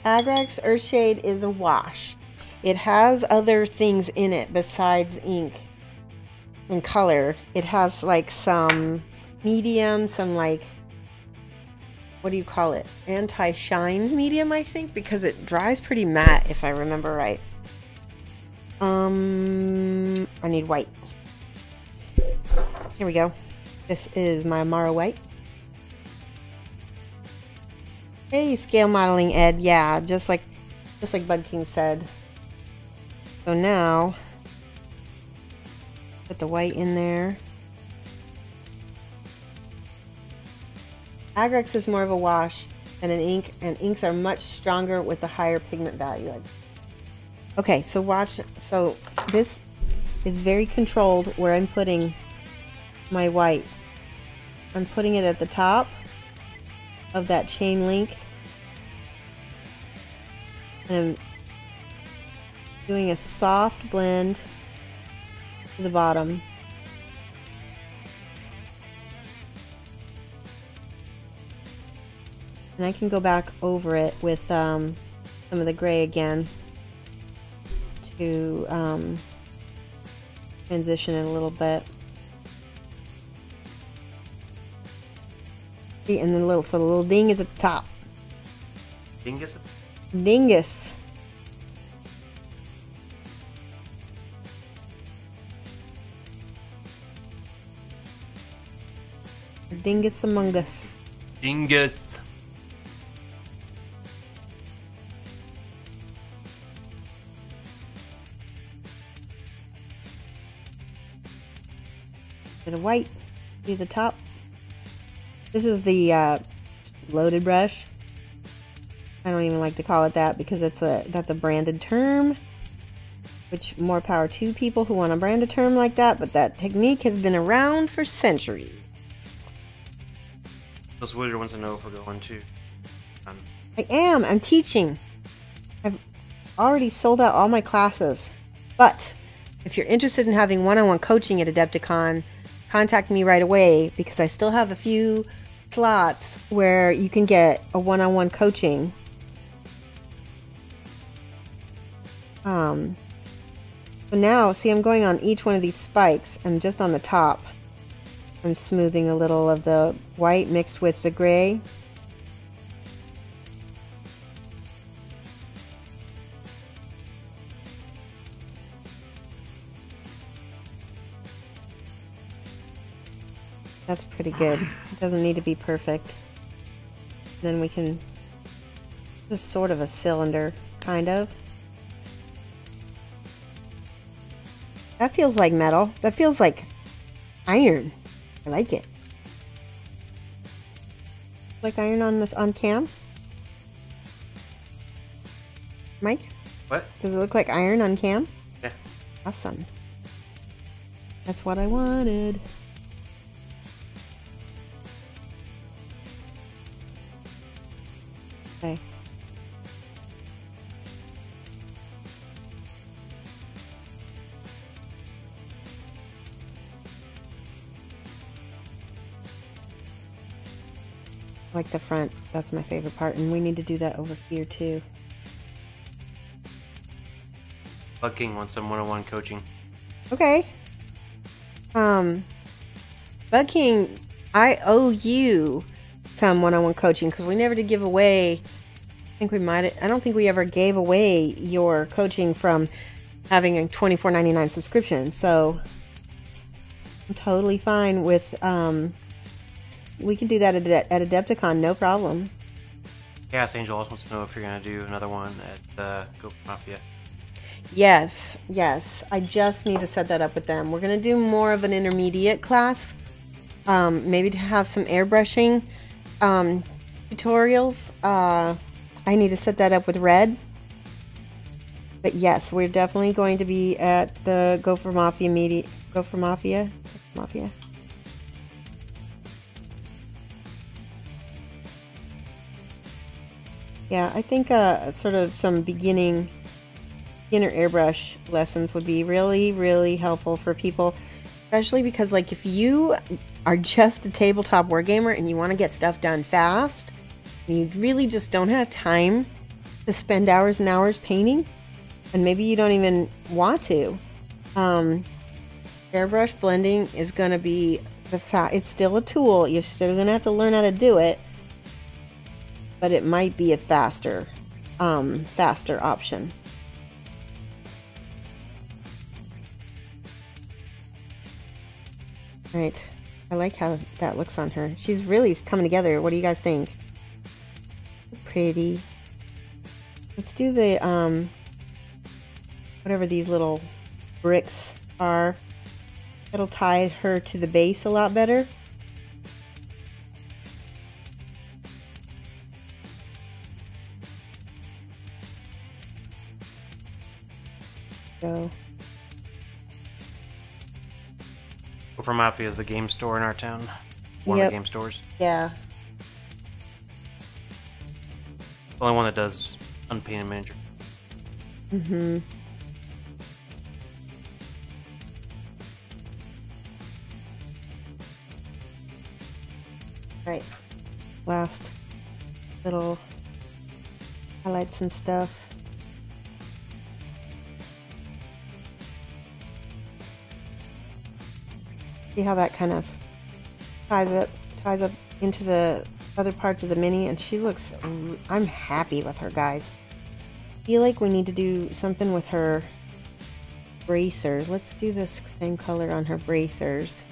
Agrax Earthshade is a wash. It has other things in it besides ink and color. It has like some medium, some like, what do you call it? Anti-shine medium, I think, because it dries pretty matte if I remember right. I need white. Here we go. This is my Amara white. Hey, scale modeling Ed. Yeah, just like Bud King said. So now put the white in there. Agrax is more of a wash than an ink, and inks are much stronger with a higher pigment value. Okay, so watch. So this is very controlled where I'm putting my white. I'm putting it at the top of that chain link, and I'm doing a soft blend to the bottom. And I can go back over it with some of the gray again to transition it a little bit. And then so the little ding is at the top. Dingus? Dingus. Dingus among us. Dingus. Bit of white. See the top. This is the loaded brush. I don't even like to call it that because that's a branded term, which more power to people who want to brand a term like that, but that technique has been around for centuries. Those Wizard wants to know if we're going to. I'm teaching. I've already sold out all my classes, but if you're interested in having one-on-one coaching at Adepticon, contact me right away because I still have a few slots where you can get a one-on-one coaching. So now, see, I'm going on each one of these spikes, and just on the top, I'm smoothing a little of the white mixed with the gray. That's pretty good. It doesn't need to be perfect. Then we can, this is sort of a cylinder, kind of. That feels like metal. That feels like iron. I like it. Like iron on cam? Mike? What? Does it look like iron on cam? Yeah. Awesome. That's what I wanted. Okay. I like the front. That's my favorite part, and we need to do that over here too. Bug King wants some one-on-one coaching. Okay. Bug King, I owe you some one-on-one coaching because we never did give away. I think we might. I don't think we ever gave away your coaching from having a $24.99 subscription. So I'm totally fine with. We can do that at Adepticon, no problem. Gas Angel also wants to know if you're gonna do another one at Go Mafia. Yes, yes. I just need to set that up with them. We're gonna do more of an intermediate class. Maybe to have some airbrushing tutorials. I need to set that up with Red. But yes, we're definitely going to be at the Go for Mafia media. Go for Mafia. Mafia. Yeah, I think sort of some beginner airbrush lessons would be really, really helpful for people, especially because, like, if you are just a tabletop wargamer and you want to get stuff done fast, and you really just don't have time to spend hours and hours painting, and maybe you don't even want to, airbrush blending is going to be it's still a tool. You're still going to have to learn how to do it. But it might be a faster option. Right. I like how that looks on her. She's really coming together. What do you guys think? Pretty. Let's do the, whatever these little bricks are. It'll tie her to the base a lot better. Go For Mafia is the game store in our town. One of the game stores. Yeah. The only one that does unpainted miniature. Mm-hmm. Right. Last little highlights and stuff. See how that kind of ties up into the other parts of the mini, and she looks, I'm happy with her, guys. I feel like we need to do something with her bracers. Let's do this same color on her bracers.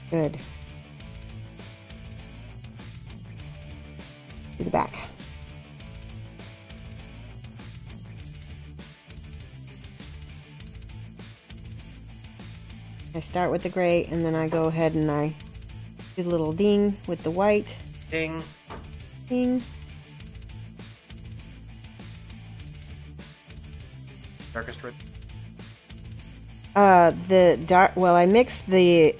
Good. To the back. I start with the gray, and then I go ahead and I do a little ding with the white. Ding. Ding. Darkest red. The dark. Well, I mixed the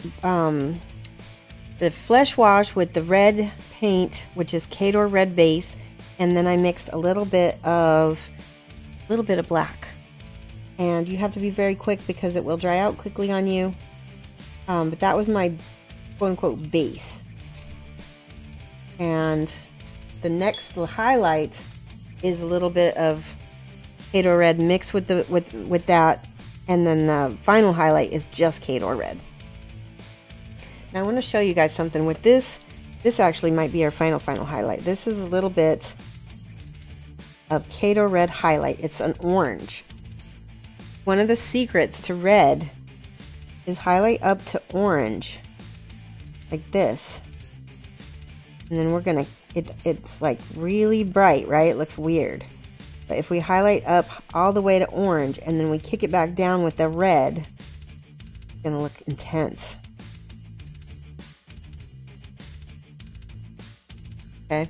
flesh wash with the red paint, which is Kador red base, and then I mixed a little bit of a little bit of black. And you have to be very quick because it will dry out quickly on you. But that was my quote-unquote base. And the next highlight is a little bit of Khador red mixed with that, and then the final highlight is just Khador red. Now I want to show you guys something with this. This actually might be our final highlight. This is a little bit of Khador red highlight. It's an orange. One of the secrets to red is highlight up to orange like this, and then we're gonna it's like really bright, right? It looks weird, but if we highlight up all the way to orange and then we kick it back down with the red, it's gonna look intense. Okay,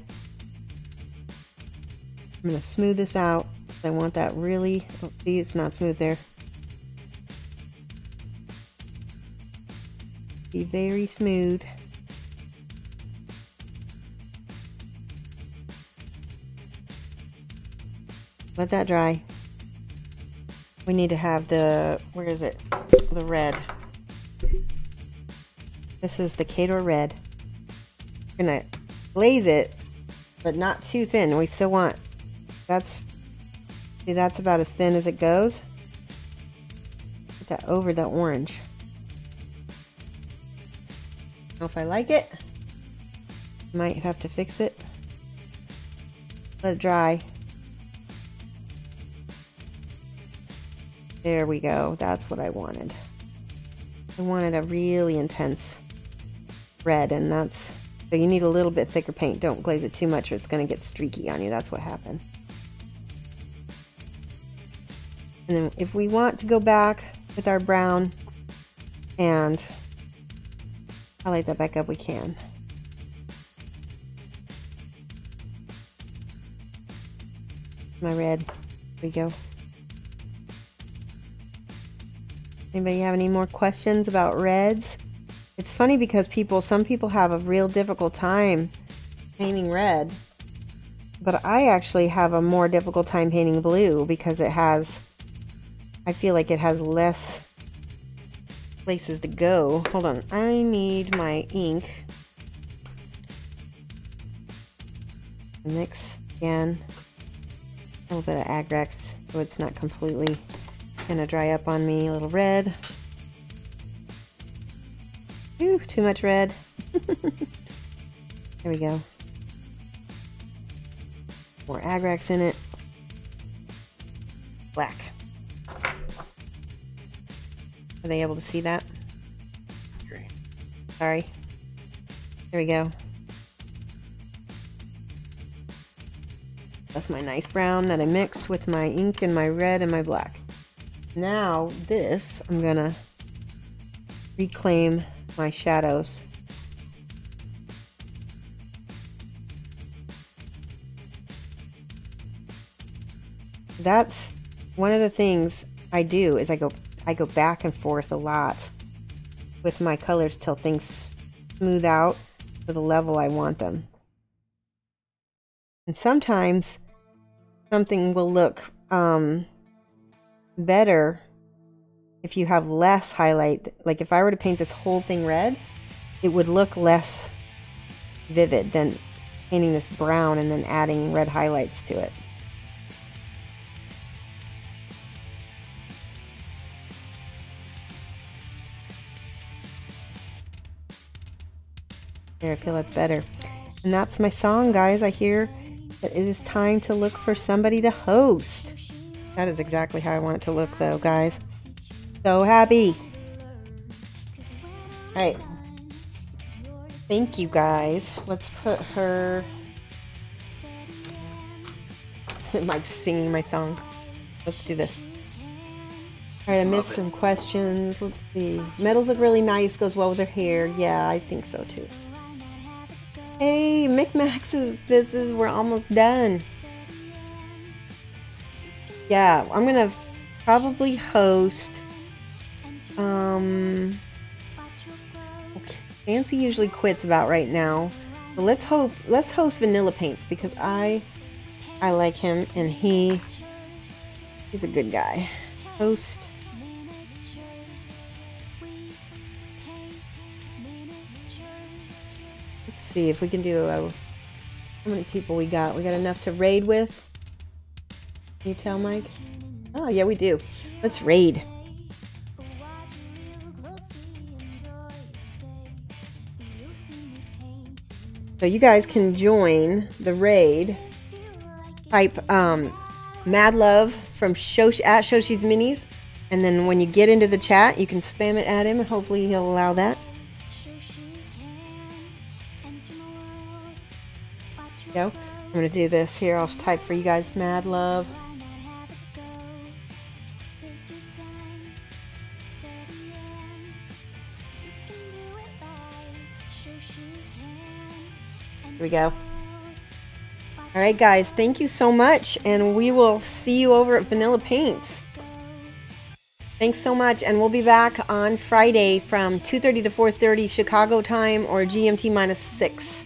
I'm gonna smooth this out. I want that really, oh, see, it's not smooth there. Be very smooth. Let that dry. We need to have the, where is it? The red. This is the Khador red. We're gonna glaze it, but not too thin. We still want, see, that's about as thin as it goes. Put that over the orange. I don't know if I like it. Might have to fix it. Let it dry. There we go. That's what I wanted. I wanted a really intense red, and that's, so you need a little bit thicker paint. Don't glaze it too much or it's going to get streaky on you. That's what happened. And then if we want to go back with our brown and highlight that back up, we can. My red. There we go. Anybody have any more questions about reds? It's funny because some people have a real difficult time painting red, but I actually have a more difficult time painting blue because it has, I feel like it has less places to go. Hold on, I need my ink. Mix again. A little bit of Agrax so it's not completely gonna dry up on me. A little red. Ooh, too much red. There we go. More Agrax in it. Black. Are they able to see that? Great. Sorry. There we go. That's my nice brown that I mixed with my ink and my red and my black. Now this, I'm gonna reclaim my shadows. That's one of the things I do is I go back and forth a lot with my colors till things smooth out to the level I want them. And sometimes something will look better if you have less highlight. Like if I were to paint this whole thing red, it would look less vivid than painting this brown and then adding red highlights to it. There, I feel that's better. And that's my song, guys. I hear that it is time to look for somebody to host. That is exactly how I want it to look, though, guys. So happy. All right. Thank you, guys. Let's put her... Mike's singing my song. Let's do this. All right, I missed some questions. Let's see. Metals look really nice. Goes well with her hair. Yeah, I think so, too. Hey, Micmax's, we're almost done. Yeah, I'm gonna probably host, okay, Fancy usually quits about right now, but let's host Vanilla Paints because I like him and he He's a good guy. Host. Let's see if we can do how many people we got. We got enough to raid with. Can you tell, Mike? Oh, yeah, we do. Let's raid. So you guys can join the raid. Type Mad Love from Shoshie at Shoshie's Minis, and then when you get into the chat, you can spam it at him, and hopefully he'll allow that. Go. I'm gonna do this here. I'll type for you guys Mad Love. Here we go. All right, guys, thank you so much, and we will see you over at Vanilla Paints. Thanks so much, and we'll be back on Friday from 2:30 to 4:30 Chicago time or GMT -6.